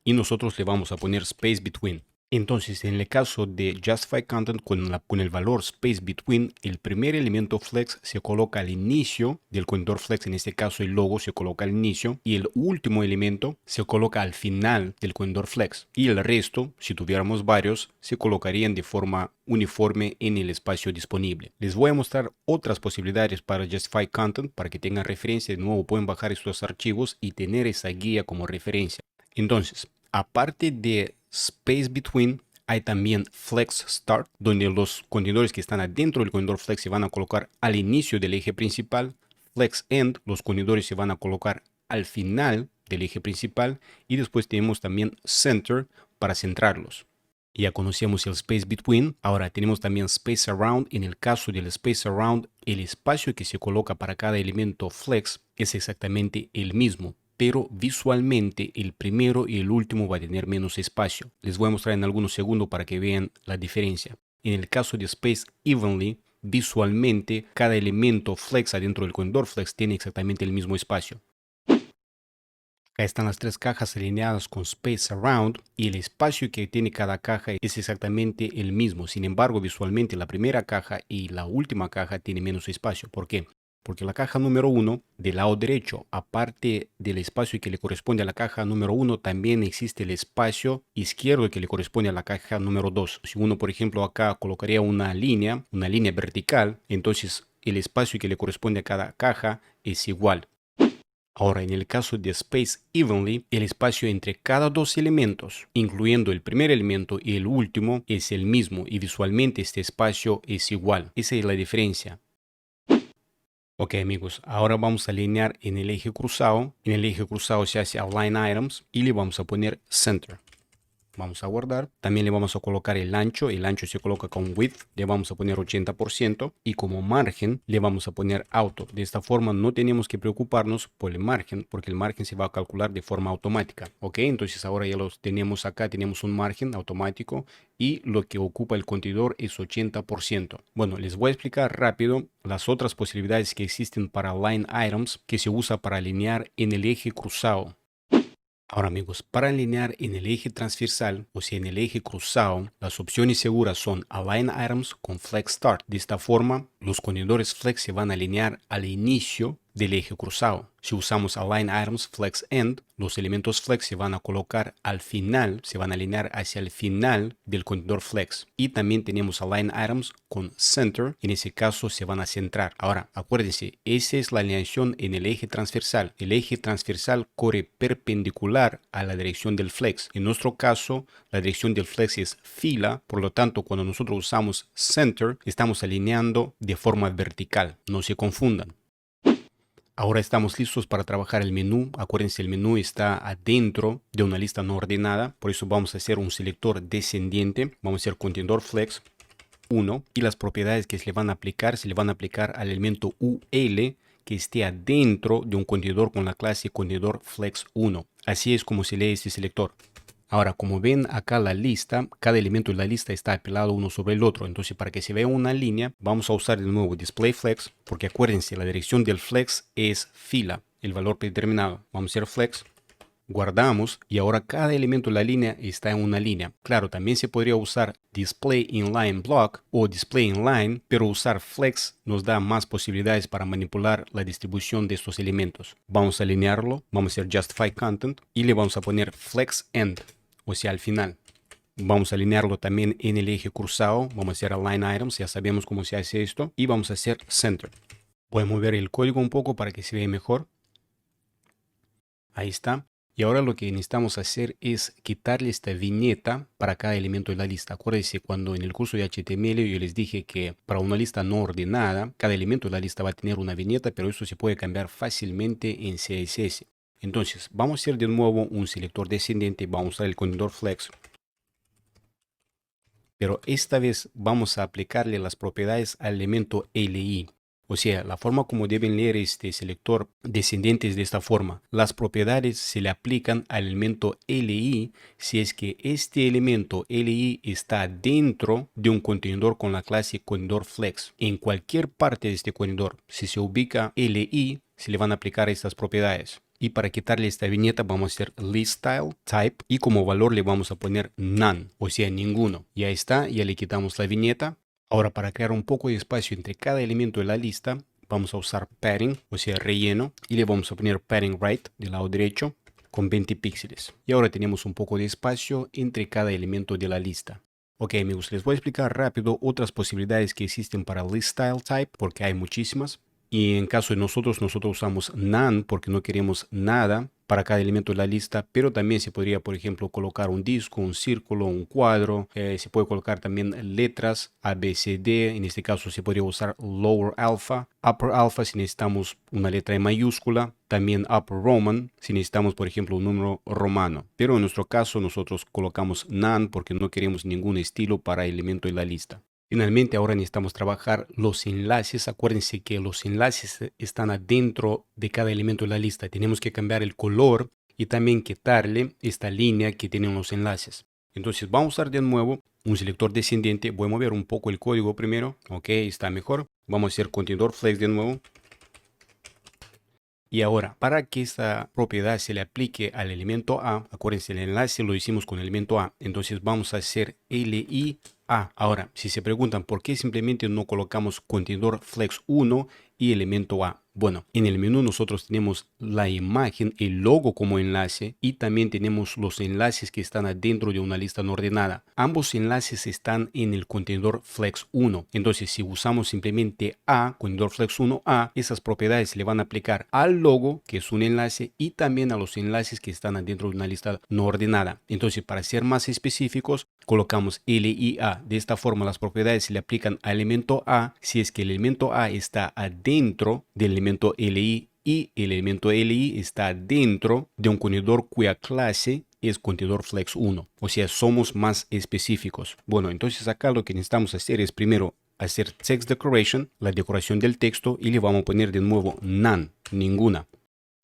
y nosotros le vamos a poner space between. Entonces, en el caso de Justify Content con el valor Space Between, el primer elemento flex se coloca al inicio del contenedor flex, en este caso el logo se coloca al inicio, y el último elemento se coloca al final del contenedor flex. Y el resto, si tuviéramos varios, se colocarían de forma uniforme en el espacio disponible. Les voy a mostrar otras posibilidades para Justify Content para que tengan referencia. De nuevo, pueden bajar estos archivos y tener esa guía como referencia. Entonces, aparte de Space Between, hay también Flex Start, donde los contenedores que están adentro del contenedor Flex se van a colocar al inicio del eje principal. Flex End, los contenedores se van a colocar al final del eje principal. Y después tenemos también Center para centrarlos. Ya conocíamos el Space Between, ahora tenemos también Space Around. En el caso del Space Around, el espacio que se coloca para cada elemento Flex es exactamente el mismo, pero visualmente el primero y el último va a tener menos espacio. Les voy a mostrar en algunos segundos para que vean la diferencia. En el caso de Space Evenly, visualmente cada elemento flex adentro del contenedor flex tiene exactamente el mismo espacio. Acá están las tres cajas alineadas con Space Around y el espacio que tiene cada caja es exactamente el mismo. Sin embargo, visualmente la primera caja y la última caja tienen menos espacio. ¿Por qué? Porque la caja número 1, del lado derecho, aparte del espacio que le corresponde a la caja número 1, también existe el espacio izquierdo que le corresponde a la caja número 2. Si uno, por ejemplo, acá colocaría una línea vertical, entonces el espacio que le corresponde a cada caja es igual. Ahora, en el caso de Space Evenly, el espacio entre cada dos elementos, incluyendo el primer elemento y el último, es el mismo y visualmente este espacio es igual. Esa es la diferencia. Ok amigos, ahora vamos a alinear en el eje cruzado. En el eje cruzado se hace Align Items y le vamos a poner Center. Vamos a guardar. También le vamos a colocar el ancho. El ancho se coloca con width. Le vamos a poner 80%. Y como margen le vamos a poner auto. De esta forma no tenemos que preocuparnos por el margen, porque el margen se va a calcular de forma automática. Ok, entonces ahora ya los tenemos acá. Tenemos un margen automático. Y lo que ocupa el contenedor es 80%. Bueno, les voy a explicar rápido las otras posibilidades que existen para Line Items que se usa para alinear en el eje cruzado. Ahora amigos, para alinear en el eje transversal, o sea en el eje cruzado, las opciones seguras son Align Items con Flex Start. De esta forma, los contenedores Flex se van a alinear al inicio del eje cruzado. Si usamos Align Items Flex End, los elementos Flex se van a colocar al final, se van a alinear hacia el final del contenedor Flex. Y también tenemos Align Items con Center, en ese caso se van a centrar. Ahora, acuérdense, esa es la alineación en el eje transversal. El eje transversal corre perpendicular a la dirección del Flex. En nuestro caso, la dirección del Flex es fila, por lo tanto, cuando nosotros usamos Center, estamos alineando de forma vertical. No se confundan. Ahora estamos listos para trabajar el menú. Acuérdense, el menú está adentro de una lista no ordenada. Por eso vamos a hacer un selector descendiente. Vamos a hacer contenedor flex 1. Y las propiedades que se le van a aplicar al elemento UL que esté adentro de un contenedor con la clase contenedor flex 1. Así es como se lee este selector. Ahora, como ven acá la lista, cada elemento de la lista está apilado uno sobre el otro. Entonces, para que se vea una línea, vamos a usar de nuevo display flex, porque acuérdense, la dirección del flex es fila, el valor predeterminado. Vamos a hacer flex, guardamos y ahora cada elemento de la línea está en una línea. Claro, también se podría usar display inline block o display inline, pero usar flex nos da más posibilidades para manipular la distribución de estos elementos. Vamos a alinearlo, vamos a hacer justify content y le vamos a poner flex end. O sea, al final. Vamos a alinearlo también en el eje cruzado. Vamos a hacer Align Items. Ya sabemos cómo se hace esto. Y vamos a hacer Center. Voy a mover el código un poco para que se vea mejor. Ahí está. Y ahora lo que necesitamos hacer es quitarle esta viñeta para cada elemento de la lista. Acuérdense cuando en el curso de HTML yo les dije que para una lista no ordenada, cada elemento de la lista va a tener una viñeta, pero eso se puede cambiar fácilmente en CSS. Entonces, vamos a hacer de nuevo un selector descendente. Vamos a usar el contenedor flex. Pero esta vez vamos a aplicarle las propiedades al elemento LI. O sea, la forma como deben leer este selector descendente es de esta forma. Las propiedades se le aplican al elemento LI si es que este elemento LI está dentro de un contenedor con la clase contenedor flex. En cualquier parte de este contenedor, si se ubica LI, se le van a aplicar estas propiedades. Y para quitarle esta viñeta vamos a hacer list style type y como valor le vamos a poner none, o sea, ninguno. Ya está, ya le quitamos la viñeta. Ahora para crear un poco de espacio entre cada elemento de la lista, vamos a usar padding, o sea, relleno, y le vamos a poner padding right del lado derecho con 20 píxeles. Y ahora tenemos un poco de espacio entre cada elemento de la lista. Ok amigos, les voy a explicar rápido otras posibilidades que existen para list style type, porque hay muchísimas. Y en caso de nosotros usamos none porque no queremos nada para cada elemento de la lista, pero también se podría, por ejemplo, colocar un disco, un círculo, un cuadro. Se puede colocar también letras A, B, C, D. En este caso se podría usar lower alpha, upper alpha si necesitamos una letra en mayúscula, también upper Roman si necesitamos, por ejemplo, un número romano. Pero en nuestro caso nosotros colocamos none porque no queremos ningún estilo para el elemento de la lista. Finalmente, ahora necesitamos trabajar los enlaces. Acuérdense que los enlaces están adentro de cada elemento de la lista. Tenemos que cambiar el color y también quitarle esta línea que tienen los enlaces. Entonces vamos a usar de nuevo un selector descendiente. Voy a mover un poco el código primero. Ok, está mejor. Vamos a hacer contenedor flex de nuevo. Y ahora, para que esta propiedad se le aplique al elemento A, acuérdense, el enlace lo hicimos con el elemento A. Entonces vamos a hacer LI A. Ahora, si se preguntan por qué simplemente no colocamos contenedor flex 1 y elemento A. Bueno, en el menú nosotros tenemos la imagen, el logo como enlace y también tenemos los enlaces que están adentro de una lista no ordenada. Ambos enlaces están en el contenedor Flex 1. Entonces, si usamos simplemente A, contenedor Flex 1A, esas propiedades le van a aplicar al logo, que es un enlace, y también a los enlaces que están adentro de una lista no ordenada. Entonces, para ser más específicos, colocamos LIA. De esta forma, las propiedades se le aplican al elemento A si es que el elemento A está adentro del elemento LI y el elemento LI está dentro de un contenedor cuya clase es contenedor Flex 1. O sea, somos más específicos. Bueno, entonces acá lo que necesitamos hacer es primero hacer text decoration, la decoración del texto, y le vamos a poner de nuevo none, ninguna.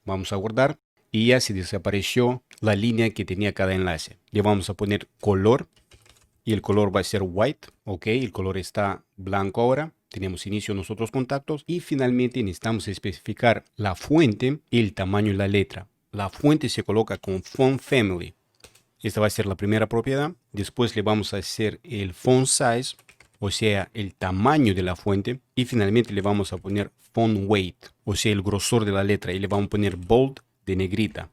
Vamos a guardar y ya se desapareció la línea que tenía cada enlace. Le vamos a poner color y el color va a ser white. Ok, el color está blanco ahora. Tenemos inicio en nosotros contactos y finalmente necesitamos especificar la fuente y el tamaño de la letra. La fuente se coloca con font family. Esta va a ser la primera propiedad. Después le vamos a hacer el font size, o sea, el tamaño de la fuente. Y finalmente le vamos a poner font weight, o sea, el grosor de la letra. Y le vamos a poner bold de negrita.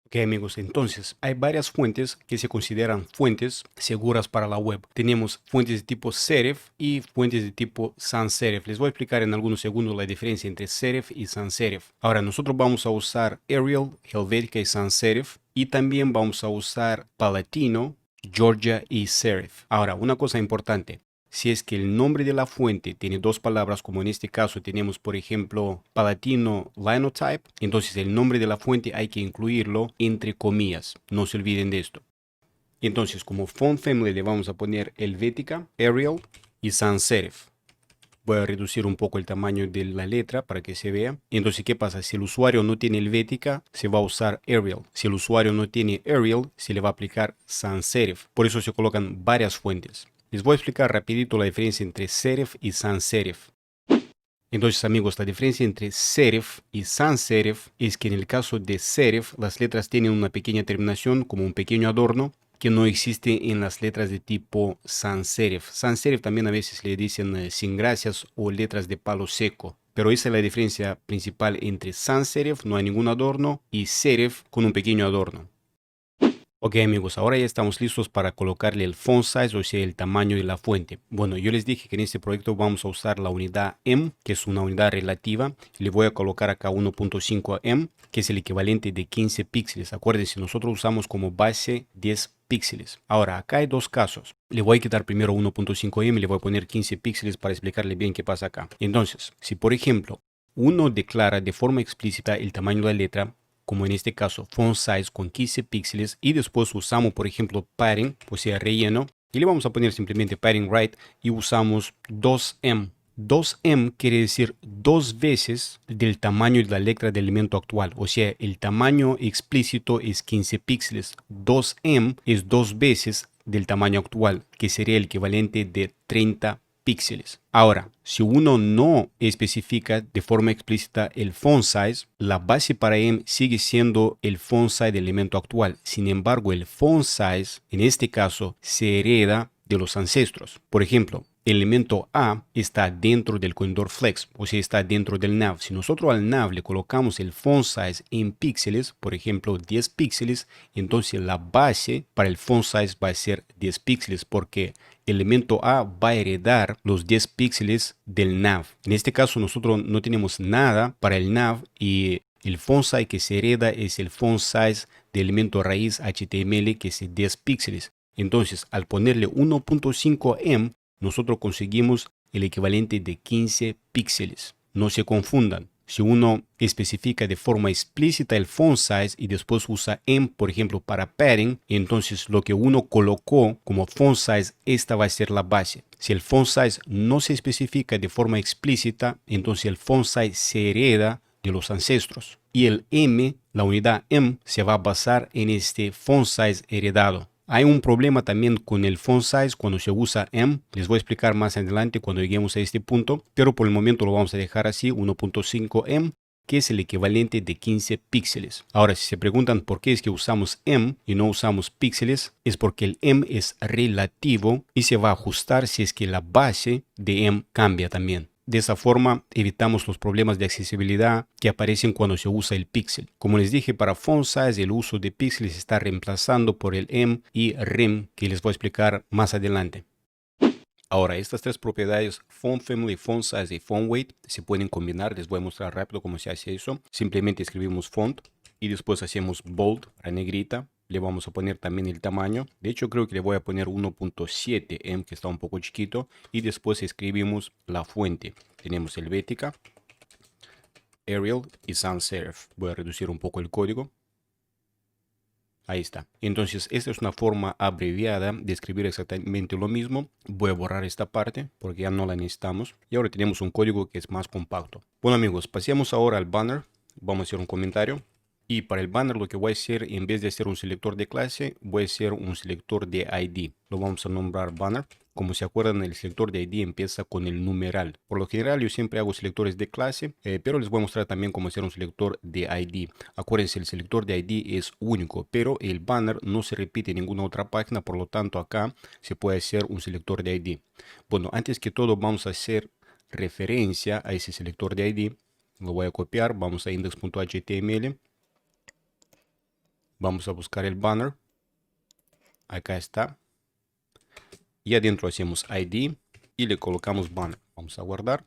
Ok, amigos, entonces hay varias fuentes que se consideran fuentes seguras para la web. Tenemos fuentes de tipo serif y fuentes de tipo sans serif. Les voy a explicar en algunos segundos la diferencia entre serif y sans serif. Ahora, nosotros vamos a usar Arial, Helvetica y sans serif. Y también vamos a usar Palatino, Georgia y serif. Ahora, una cosa importante. Si es que el nombre de la fuente tiene dos palabras, como en este caso tenemos, por ejemplo, Palatino Linotype, entonces el nombre de la fuente hay que incluirlo entre comillas. No se olviden de esto. Entonces, como font family le vamos a poner Helvetica, Arial y sans serif. Voy a reducir un poco el tamaño de la letra para que se vea. Entonces, ¿qué pasa? Si el usuario no tiene Helvetica, se va a usar Arial. Si el usuario no tiene Arial, se le va a aplicar sans serif. Por eso se colocan varias fuentes. Les voy a explicar rapidito la diferencia entre serif y sans serif. Entonces, amigos, la diferencia entre serif y sans serif es que en el caso de serif, las letras tienen una pequeña terminación como un pequeño adorno que no existe en las letras de tipo sans serif. Sans serif también a veces le dicen sin gracias o letras de palo seco. Pero esa es la diferencia principal entre sans serif, no hay ningún adorno, y serif con un pequeño adorno. Ok, amigos, ahora ya estamos listos para colocarle el font size, o sea, el tamaño de la fuente. Bueno, yo les dije que en este proyecto vamos a usar la unidad M, que es una unidad relativa. Le voy a colocar acá 1.5 M, que es el equivalente de 15 píxeles. Acuérdense, nosotros usamos como base 10 píxeles. Ahora, acá hay dos casos. Le voy a quitar primero 1.5 M y le voy a poner 15 píxeles para explicarle bien qué pasa acá. Entonces, si por ejemplo, uno declara de forma explícita el tamaño de la letra, como en este caso font size con 15 píxeles, y después usamos por ejemplo padding, o sea relleno, y le vamos a poner simplemente padding right y usamos 2M. 2M quiere decir 2 veces del tamaño de la letra del elemento actual, o sea el tamaño explícito es 15 píxeles, 2M es 2 veces del tamaño actual, que sería el equivalente de 30 píxeles. Ahora, si uno no especifica de forma explícita el font size, la base para M sigue siendo el font size del elemento actual. Sin embargo, el font size, en este caso, se hereda de los ancestros. Por ejemplo, el elemento A está dentro del contenedor flex, o sea, está dentro del nav. Si nosotros al nav le colocamos el font size en píxeles, por ejemplo, 10 píxeles, entonces la base para el font size va a ser 10 píxeles, porque el elemento A va a heredar los 10 píxeles del nav. En este caso, nosotros no tenemos nada para el nav y el font size que se hereda es el font size del elemento raíz HTML, que es 10 píxeles. Entonces, al ponerle 1.5 M, nosotros conseguimos el equivalente de 15 píxeles. No se confundan. Si uno especifica de forma explícita el font size y después usa M, por ejemplo, para padding, entonces lo que uno colocó como font size, esta va a ser la base. Si el font size no se especifica de forma explícita, entonces el font size se hereda de los ancestros. Y el M, la unidad M, se va a basar en este font size heredado. Hay un problema también con el font size cuando se usa M. Les voy a explicar más adelante cuando lleguemos a este punto, pero por el momento lo vamos a dejar así, 1.5 M, que es el equivalente de 15 píxeles. Ahora, si se preguntan por qué es que usamos M y no usamos píxeles, es porque el M es relativo y se va a ajustar si es que la base de M cambia también. De esa forma evitamos los problemas de accesibilidad que aparecen cuando se usa el pixel. Como les dije, para font size el uso de píxeles se está reemplazando por el em y rem, que les voy a explicar más adelante. Ahora, estas tres propiedades, font family, font size y font weight, se pueden combinar. Les voy a mostrar rápido cómo se hace eso. Simplemente escribimos font y después hacemos bold para negrita. Le vamos a poner también el tamaño. De hecho, creo que le voy a poner 1.7 em, que está un poco chiquito. Y después escribimos la fuente. Tenemos Helvetica, Arial y sans serif. Voy a reducir un poco el código. Ahí está. Entonces, esta es una forma abreviada de escribir exactamente lo mismo. Voy a borrar esta parte porque ya no la necesitamos. Y ahora tenemos un código que es más compacto. Bueno, amigos, pasemos ahora al banner. Vamos a hacer un comentario. Y para el banner lo que voy a hacer, en vez de hacer un selector de clase, voy a hacer un selector de ID. Lo vamos a nombrar banner. Como se acuerdan, el selector de ID empieza con el numeral. Por lo general yo siempre hago selectores de clase, pero les voy a mostrar también cómo hacer un selector de ID. Acuérdense, el selector de ID es único, pero el banner no se repite en ninguna otra página, por lo tanto acá se puede hacer un selector de ID. Bueno, antes que todo vamos a hacer referencia a ese selector de ID. Lo voy a copiar, vamos a index.html. Vamos a buscar el banner. Acá está. Y adentro hacemos ID y le colocamos banner. Vamos a guardar.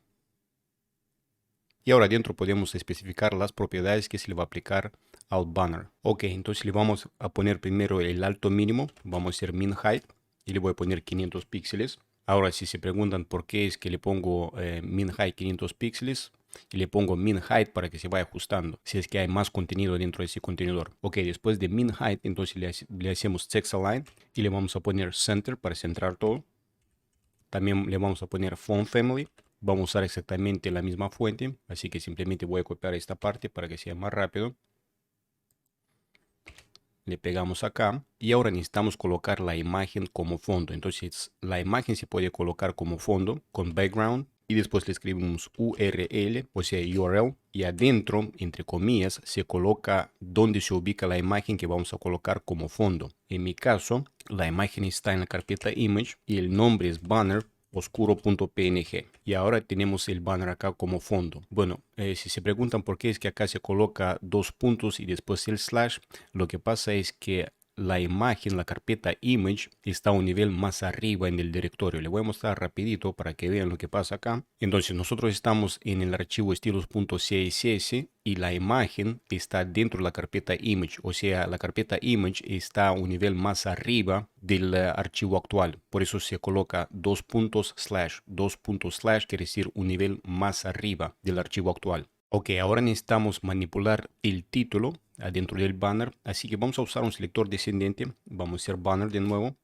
Y ahora adentro podemos especificar las propiedades que se le va a aplicar al banner. Ok, entonces le vamos a poner primero el alto mínimo. Vamos a hacer min height y le voy a poner 500 píxeles. Ahora si se preguntan por qué es que le pongo min height 500 píxeles y le pongo min height para que se vaya ajustando si es que hay más contenido dentro de ese contenedor. Ok, después de min height entonces le hacemos text align y le vamos a poner center para centrar todo. También le vamos a poner font family. Vamos a usar exactamente la misma fuente, así que simplemente voy a copiar esta parte para que sea más rápido. Le pegamos acá y ahora necesitamos colocar la imagen como fondo. Entonces la imagen se puede colocar como fondo con background y después le escribimos URL, o sea URL, y adentro, entre comillas, se coloca donde se ubica la imagen que vamos a colocar como fondo. En mi caso, la imagen está en la carpeta image y el nombre es banner oscuro.png y ahora tenemos el banner acá como fondo. Bueno, si se preguntan por qué es que acá se coloca dos puntos y después el slash, lo que pasa es que la imagen, la carpeta image, está a un nivel más arriba en el directorio. Le voy a mostrar rapidito para que vean lo que pasa acá. Entonces nosotros estamos en el archivo estilos.css y la imagen está dentro de la carpeta image. O sea, la carpeta image está a un nivel más arriba del archivo actual. Por eso se coloca dos puntos slash quiere decir un nivel más arriba del archivo actual. Ok, ahora necesitamos manipular el título adentro del banner, así que vamos a usar un selector descendente. Vamos a hacer banner de nuevo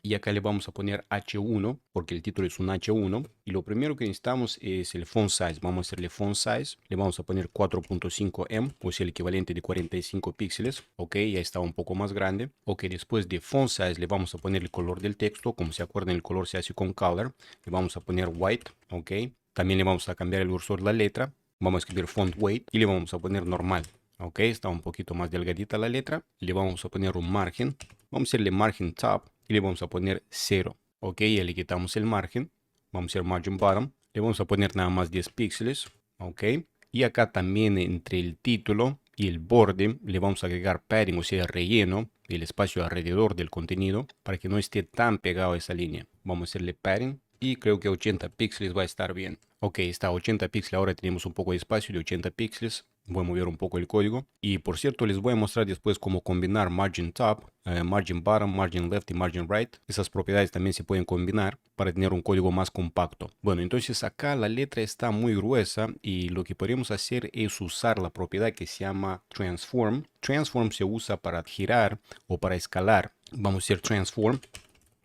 y acá le vamos a poner H1 porque el título es un H1 y lo primero que necesitamos es el font size. Vamos a hacerle font size, le vamos a poner 4.5 em, o sea el equivalente de 45 píxeles. Ok, ya está un poco más grande. Ok, después de font size le vamos a poner el color del texto. Como se acuerdan, el color se hace con color. Le vamos a poner white. Ok, también le vamos a cambiar el grosor de la letra. Vamos a escribir font weight y le vamos a poner normal. Ok, está un poquito más delgadita la letra. Le vamos a poner un margen. Vamos a hacerle margen top y le vamos a poner 0. Ok, ya le quitamos el margen. Vamos a hacer margin bottom. Le vamos a poner nada más 10 píxeles. Ok, y acá también entre el título y el borde le vamos a agregar padding, o sea relleno, el espacio alrededor del contenido para que no esté tan pegado a esa línea. Vamos a hacerle padding y creo que 80 píxeles va a estar bien. Ok, está a 80 píxeles. Ahora tenemos un poco de espacio de 80 píxeles. Voy a mover un poco el código. Y por cierto, les voy a mostrar después cómo combinar margin top, margin bottom, margin left y margin right. Esas propiedades también se pueden combinar para tener un código más compacto. Bueno, entonces acá la letra está muy gruesa y lo que podemos hacer es usar la propiedad que se llama transform. Transform se usa para girar o para escalar. Vamos a hacer transform.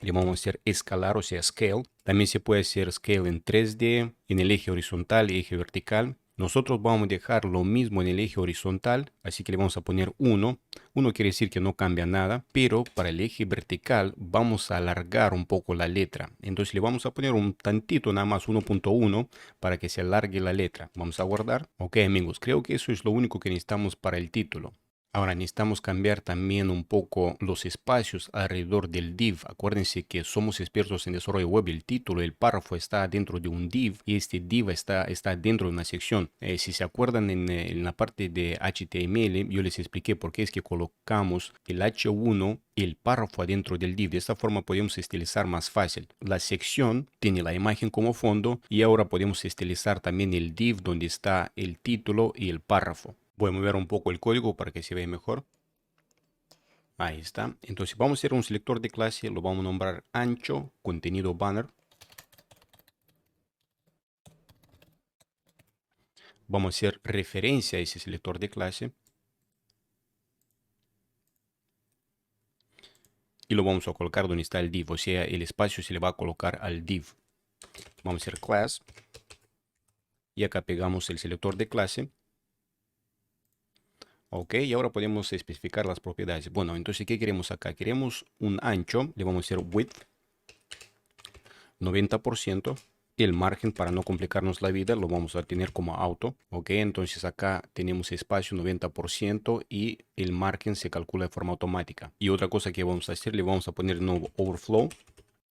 Le vamos a hacer escalar, o sea, scale. También se puede hacer scale en 3D, en el eje horizontal y eje vertical. Nosotros vamos a dejar lo mismo en el eje horizontal, así que le vamos a poner 1. 1 quiere decir que no cambia nada, pero para el eje vertical vamos a alargar un poco la letra. Entonces le vamos a poner un tantito, nada más 1.1, para que se alargue la letra. Vamos a guardar. Ok, amigos, creo que eso es lo único que necesitamos para el título. Ahora necesitamos cambiar también un poco los espacios alrededor del div. Acuérdense que somos expertos en desarrollo web. El título, el párrafo está dentro de un div y este div está dentro de una sección. Si se acuerdan en la parte de HTML, yo les expliqué por qué es que colocamos el H1 y el párrafo adentro del div. De esta forma podemos estilizar más fácil. La sección tiene la imagen como fondo y ahora podemos estilizar también el div donde está el título y el párrafo. Voy a mover un poco el código para que se vea mejor. Ahí está. Entonces vamos a hacer un selector de clase. Lo vamos a nombrar ancho, contenido banner. Vamos a hacer referencia a ese selector de clase. Y lo vamos a colocar donde está el div. O sea, el espacio se le va a colocar al div. Vamos a hacer class. Y acá pegamos el selector de clase. Ok, y ahora podemos especificar las propiedades. Bueno, entonces, ¿qué queremos acá? Queremos un ancho. Le vamos a hacer width 90%. Y el margen, para no complicarnos la vida, lo vamos a tener como auto. Ok, entonces acá tenemos espacio 90% y el margen se calcula de forma automática. Y otra cosa que vamos a hacer, le vamos a poner nuevo overflow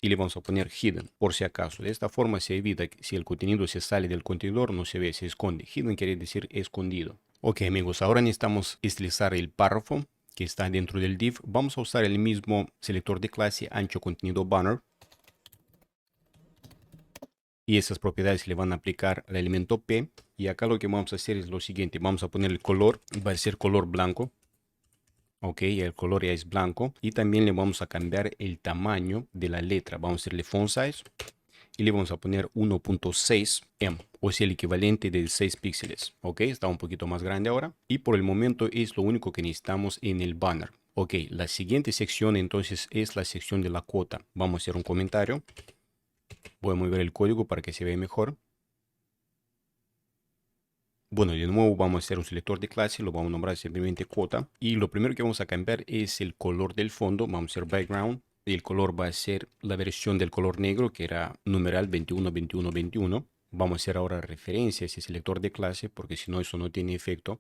y le vamos a poner hidden por si acaso. De esta forma se evita que si el contenido se sale del contenedor, no se ve, se esconde. Hidden quiere decir escondido. Ok, amigos, ahora necesitamos estilizar el párrafo que está dentro del div. Vamos a usar el mismo selector de clase ancho contenido banner. Y esas propiedades le van a aplicar al elemento P. Y acá lo que vamos a hacer es lo siguiente. Vamos a poner el color. Va a ser color blanco. Ok, el color ya es blanco. Y también le vamos a cambiar el tamaño de la letra. Vamos a hacerle font size. Y le vamos a poner 1.6 em. O sea, el equivalente de 6 píxeles. Ok, está un poquito más grande ahora. Y por el momento es lo único que necesitamos en el banner. Ok, la siguiente sección entonces es la sección de la cuota. Vamos a hacer un comentario. Voy a mover el código para que se vea mejor. Bueno, de nuevo vamos a hacer un selector de clase, lo vamos a nombrar simplemente cuota. Y lo primero que vamos a cambiar es el color del fondo. Vamos a hacer background. Y el color va a ser la versión del color negro, que era numeral 21, 21, 21. Vamos a hacer ahora referencia a ese selector de clase, porque si no, eso no tiene efecto.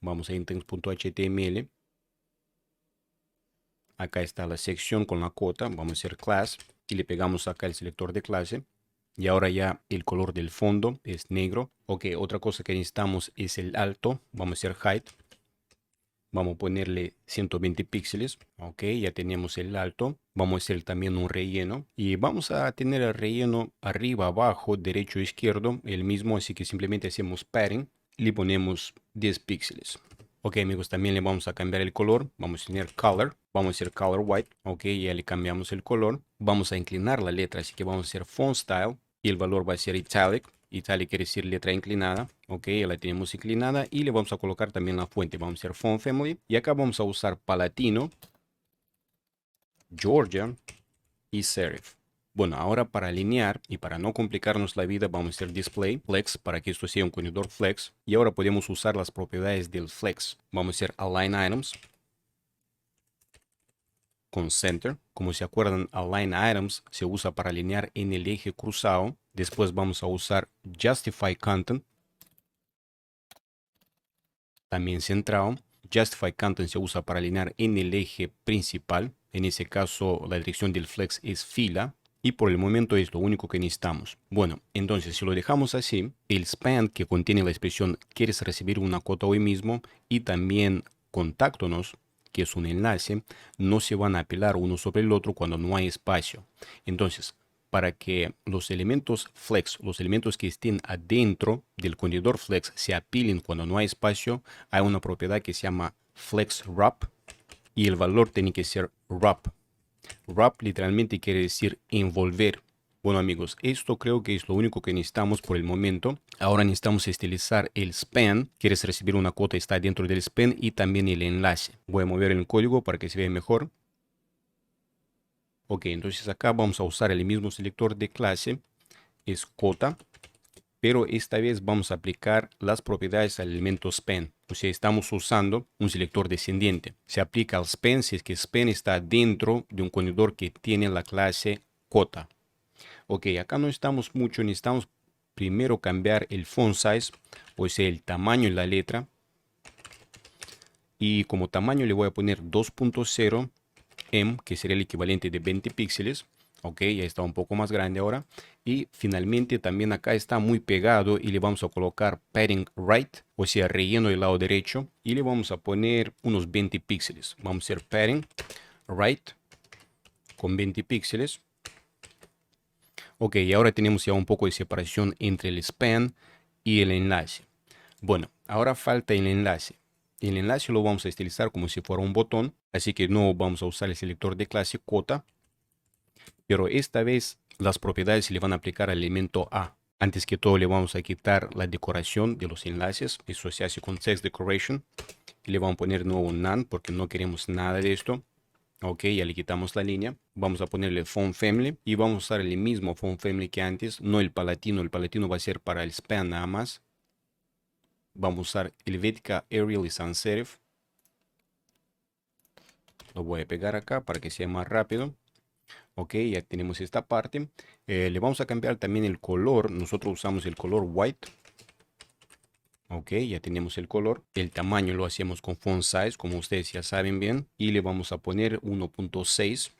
Vamos a index.html. Acá está la sección con la cuota. Vamos a hacer class y le pegamos acá el selector de clase. Y ahora ya el color del fondo es negro. Ok, otra cosa que necesitamos es el alto. Vamos a hacer height. Vamos a ponerle 120 píxeles. Ok, ya tenemos el alto. Vamos a hacer también un relleno. Y vamos a tener el relleno arriba, abajo, derecho, izquierdo. El mismo, así que simplemente hacemos padding. Le ponemos 10 píxeles. Ok, amigos, también le vamos a cambiar el color. Vamos a tener color. Vamos a hacer color white. Ok, ya le cambiamos el color. Vamos a inclinar la letra, así que vamos a hacer font style. Y el valor va a ser italic. Italic quiere decir letra inclinada. Ok, ya la tenemos inclinada. Y le vamos a colocar también la fuente. Vamos a hacer font family. Y acá vamos a usar Palatino, Georgia y Serif. Bueno, ahora para alinear y para no complicarnos la vida, vamos a hacer display flex para que esto sea un contenedor flex. Y ahora podemos usar las propiedades del flex. Vamos a hacer align items con center. Como se acuerdan, align items se usa para alinear en el eje cruzado. Después vamos a usar justify content, también centrado. Justify content se usa para alinear en el eje principal. En ese caso, la dirección del flex es fila. Y por el momento es lo único que necesitamos. Bueno, entonces si lo dejamos así, el span que contiene la expresión quieres recibir una cuota hoy mismo y también contáctanos, que es un enlace, no se van a apilar uno sobre el otro cuando no hay espacio. Entonces, para que los elementos flex, los elementos que estén adentro del contenedor flex se apilen cuando no hay espacio, hay una propiedad que se llama flex wrap y el valor tiene que ser wrap. Wrap literalmente quiere decir envolver. Bueno amigos, esto creo que es lo único que necesitamos por el momento. Ahora necesitamos estilizar el span. Quieres recibir una cuota, está dentro del span y también el enlace. Voy a mover el código para que se vea mejor. Ok, entonces acá vamos a usar el mismo selector de clase. Es cuota. Pero esta vez vamos a aplicar las propiedades al elemento span. O sea, estamos usando un selector descendiente. Se aplica al span si es que span está dentro de un contenedor que tiene la clase cuota. Ok, acá no necesitamos mucho. Necesitamos primero cambiar el font size, o sea, el tamaño de la letra. Y como tamaño le voy a poner 2.0 M, que sería el equivalente de 20 píxeles. Ok, ya está un poco más grande ahora. Y finalmente también acá está muy pegado y le vamos a colocar padding right, o sea, relleno del lado derecho. Y le vamos a poner unos 20 píxeles. Vamos a hacer padding right con 20 píxeles. Ok, y ahora tenemos ya un poco de separación entre el span y el enlace. Bueno, ahora falta el enlace. El enlace lo vamos a estilizar como si fuera un botón, así que no vamos a usar el selector de clase cuota, pero esta vez las propiedades se le van a aplicar al elemento A. Antes que todo le vamos a quitar la decoración de los enlaces, eso se hace con text decoration, y le vamos a poner nuevo none porque no queremos nada de esto. Ok, ya le quitamos la línea. Vamos a ponerle font family y vamos a usar el mismo font family que antes, no el palatino. El palatino va a ser para el span nada más. Vamos a usar Helvetica, Arial y Sans Serif. Lo voy a pegar acá para que sea más rápido. Ok, ya tenemos esta parte. Le vamos a cambiar también el color. Nosotros usamos el color white. Ok, ya tenemos el color. El tamaño lo hacemos con font size, como ustedes ya saben bien. Y le vamos a poner 1.6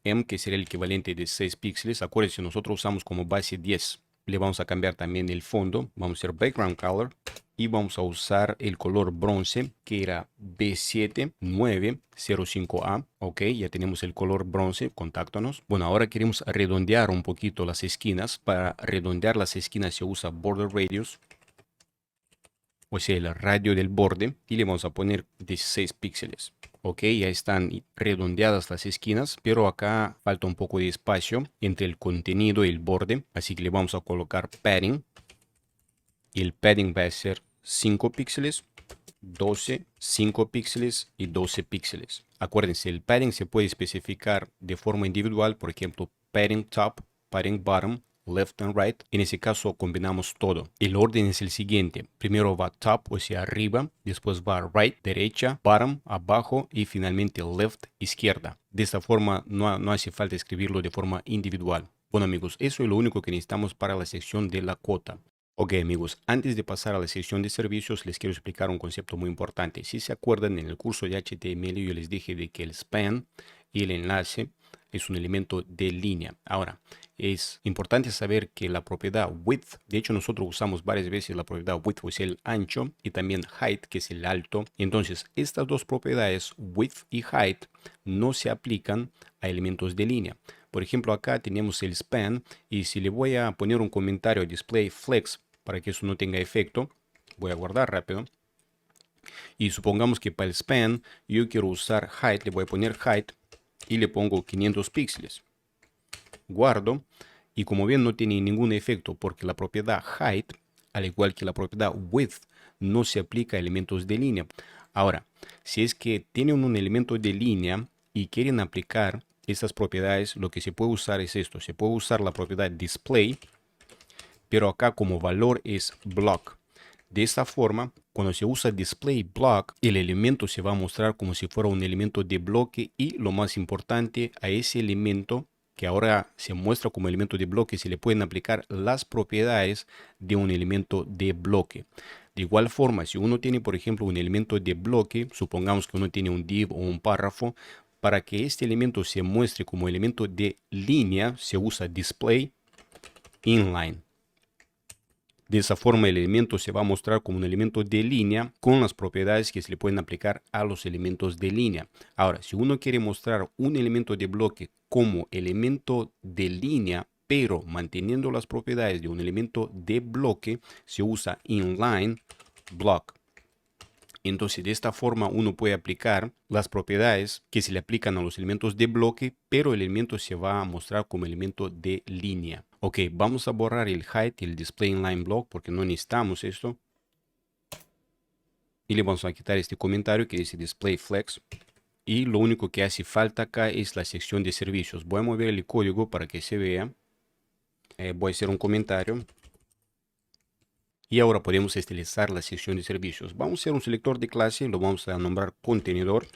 M, que sería el equivalente de 6 píxeles. Acuérdense, nosotros usamos como base 10. Le vamos a cambiar también el fondo. Vamos a hacer background color. Y vamos a usar el color bronce, que era B7905A. Ok, ya tenemos el color bronce, contáctanos. Bueno, ahora queremos redondear un poquito las esquinas. Para redondear las esquinas se usa border radius, o sea, el radio del borde, y le vamos a poner 16 píxeles. Ok, ya están redondeadas las esquinas, pero acá falta un poco de espacio entre el contenido y el borde, así que le vamos a colocar padding. Y el padding va a ser 5 píxeles, 12, 5 píxeles y 12 píxeles. Acuérdense, el padding se puede especificar de forma individual, por ejemplo, padding top, padding bottom, left and right. En ese caso combinamos todo. El orden es el siguiente. Primero va top, o sea, arriba. Después va right, derecha, bottom, abajo. Y finalmente left, izquierda. De esta forma no hace falta escribirlo de forma individual. Bueno amigos, eso es lo único que necesitamos para la sección de la cuota. Ok amigos, antes de pasar a la sección de servicios les quiero explicar un concepto muy importante. Si se acuerdan, en el curso de HTML yo les dije de que el span y el enlace es un elemento de línea. Ahora, es importante saber que la propiedad width, de hecho nosotros usamos varias veces la propiedad width, o sea, el ancho, y también height, que es el alto. Entonces, estas dos propiedades, width y height, no se aplican a elementos de línea. Por ejemplo, acá tenemos el span, y si le voy a poner un comentario a display flex para que eso no tenga efecto, voy a guardar rápido. Y supongamos que para el span yo quiero usar height, le voy a poner height y le pongo 500 píxeles. Guardo, y como ven no tiene ningún efecto porque la propiedad height, al igual que la propiedad width, no se aplica a elementos de línea. Ahora, si es que tienen un elemento de línea y quieren aplicar estas propiedades, lo que se puede usar es esto. Se puede usar la propiedad display, pero acá como valor es block. De esta forma, cuando se usa display block, el elemento se va a mostrar como si fuera un elemento de bloque, y lo más importante, a ese elemento que ahora se muestra como elemento de bloque se le pueden aplicar las propiedades de un elemento de bloque. De igual forma, si uno tiene, por ejemplo, un elemento de bloque, supongamos que uno tiene un div o un párrafo, para que este elemento se muestre como elemento de línea, se usa display inline. De esa forma el elemento se va a mostrar como un elemento de línea con las propiedades que se le pueden aplicar a los elementos de línea. Ahora, si uno quiere mostrar un elemento de bloque como elemento de línea, pero manteniendo las propiedades de un elemento de bloque, se usa inline block. Entonces, de esta forma uno puede aplicar las propiedades que se le aplican a los elementos de bloque, pero el elemento se va a mostrar como elemento de línea. Ok, vamos a borrar el height y el display inline block porque no necesitamos esto. Y le vamos a quitar este comentario que dice display flex. Y lo único que hace falta acá es la sección de servicios. Voy a mover el código para que se vea. Voy a hacer un comentario. Y ahora podemos estilizar la sección de servicios. Vamos a hacer un selector de clase, lo vamos a nombrar contenedor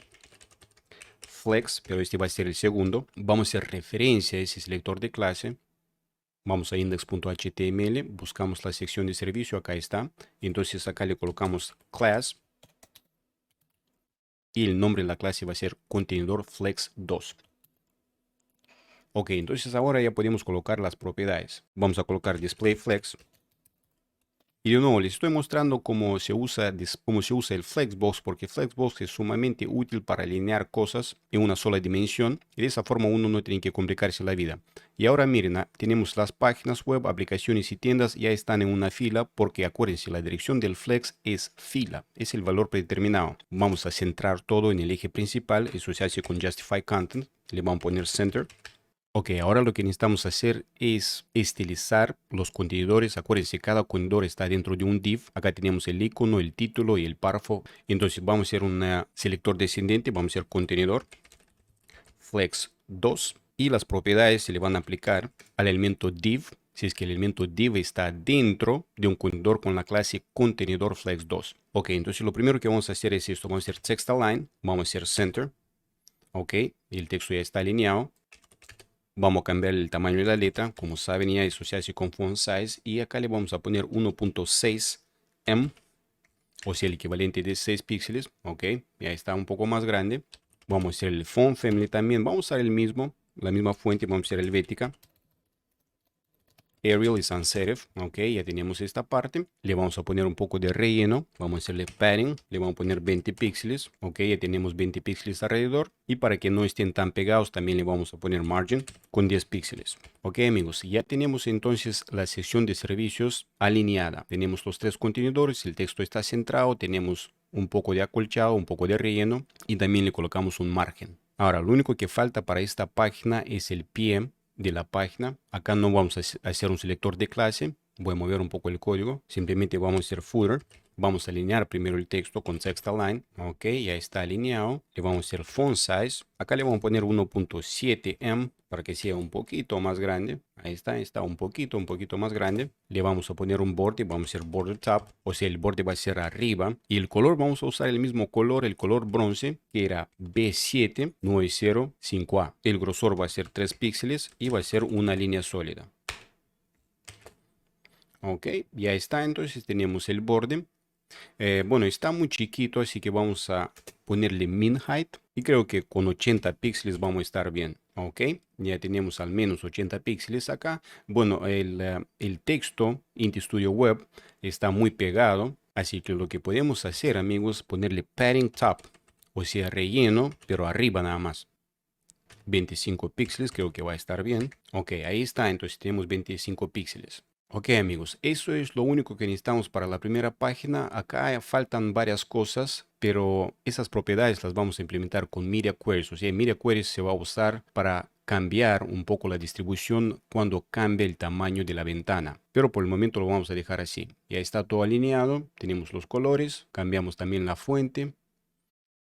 flex, pero este va a ser el segundo. Vamos a hacer referencia a ese selector de clase. Vamos a index.html, buscamos la sección de servicio, acá está. Entonces acá le colocamos class y el nombre de la clase va a ser contenedor flex2. Ok, entonces ahora ya podemos colocar las propiedades. Vamos a colocar display flex. Y de nuevo les estoy mostrando cómo se usa el Flexbox, porque Flexbox es sumamente útil para alinear cosas en una sola dimensión y de esa forma uno no tiene que complicarse la vida. Y ahora miren, tenemos las páginas web, aplicaciones y tiendas ya están en una fila, porque acuérdense, la dirección del Flex es fila, es el valor predeterminado. Vamos a centrar todo en el eje principal, eso se hace con Justify Content, le vamos a poner Center. Ok, ahora lo que necesitamos hacer es estilizar los contenedores. Acuérdense, cada contenedor está dentro de un div. Acá tenemos el icono, el título y el párrafo. Entonces vamos a hacer un selector descendente. Vamos a hacer contenedor flex2. Y las propiedades se le van a aplicar al elemento div. Si es que el elemento div está dentro de un contenedor con la clase contenedor flex2. Ok, entonces lo primero que vamos a hacer es esto. Vamos a hacer text align. Vamos a hacer center. Ok, el texto ya está alineado. Vamos a cambiar el tamaño de la letra. Como saben, ya eso se hace con font size. Y acá le vamos a poner 1.6 em. O sea, el equivalente de 6 píxeles. Ok, ya está un poco más grande. Vamos a hacer el font family también. Vamos a usar el mismo, la misma fuente. Vamos a hacer Helvética. Arial y sans serif. Ok, ya tenemos esta parte. Le vamos a poner un poco de relleno. Vamos a hacerle padding. Le vamos a poner 20 píxeles. Ok, ya tenemos 20 píxeles alrededor. Y para que no estén tan pegados, también le vamos a poner margin con 10 píxeles. Ok, amigos, ya tenemos entonces la sección de servicios alineada. Tenemos los tres contenedores. El texto está centrado. Tenemos un poco de acolchado, un poco de relleno. Y también le colocamos un margen. Ahora, lo único que falta para esta página es el pie de la página. Acá no vamos a hacer un selector de clase. Voy a mover un poco el código. Simplemente vamos a hacer footer. Vamos a alinear primero el texto con text align. Ok, ya está alineado. Le vamos a hacer font size. Acá le vamos a poner 1.7 em para que sea un poquito más grande. Ahí está un poquito más grande. Le vamos a poner un borde. Vamos a hacer border top. O sea, el borde va a ser arriba. Y el color vamos a usar el mismo color, el color bronce, que era B7905A. El grosor va a ser 3 píxeles y va a ser una línea sólida. Ok, ya está. Entonces tenemos el borde. Bueno, está muy chiquito, así que vamos a ponerle min height. Y creo que con 80 píxeles vamos a estar bien. Ok, ya tenemos al menos 80 píxeles acá. Bueno, el texto Inti Studio Web está muy pegado. Así que lo que podemos hacer, amigos, ponerle padding top. O sea, relleno, pero arriba nada más. 25 píxeles, creo que va a estar bien. Ok, ahí está. Entonces tenemos 25 píxeles. Ok, amigos, eso es lo único que necesitamos para la primera página. Acá faltan varias cosas, pero esas propiedades las vamos a implementar con Media Queries. O sea, Media Queries se va a usar para cambiar un poco la distribución cuando cambie el tamaño de la ventana. Pero por el momento lo vamos a dejar así. Ya está todo alineado, tenemos los colores, cambiamos también la fuente.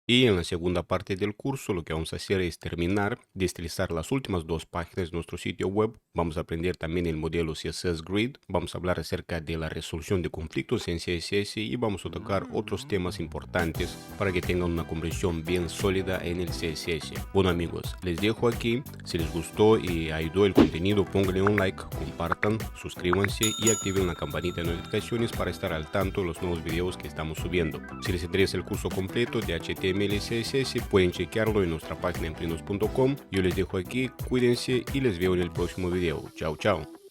Y en la segunda parte del curso lo que vamos a hacer es terminar de estilizar las últimas dos páginas de nuestro sitio web. Vamos a aprender también el modelo CSS Grid. Vamos a hablar acerca de la resolución de conflictos en CSS y vamos a tocar otros temas importantes para que tengan una comprensión bien sólida en el CSS. Bueno, amigos, les dejo aquí. Si les gustó y ayudó el contenido, pónganle un like, compartan, suscríbanse y activen la campanita de notificaciones para estar al tanto de los nuevos videos que estamos subiendo. Si les interesa el curso completo de HTML y CSS, pueden chequearlo en nuestra página emplenos.com. Yo les dejo aquí, cuídense y les veo en el próximo video. Chao, chao.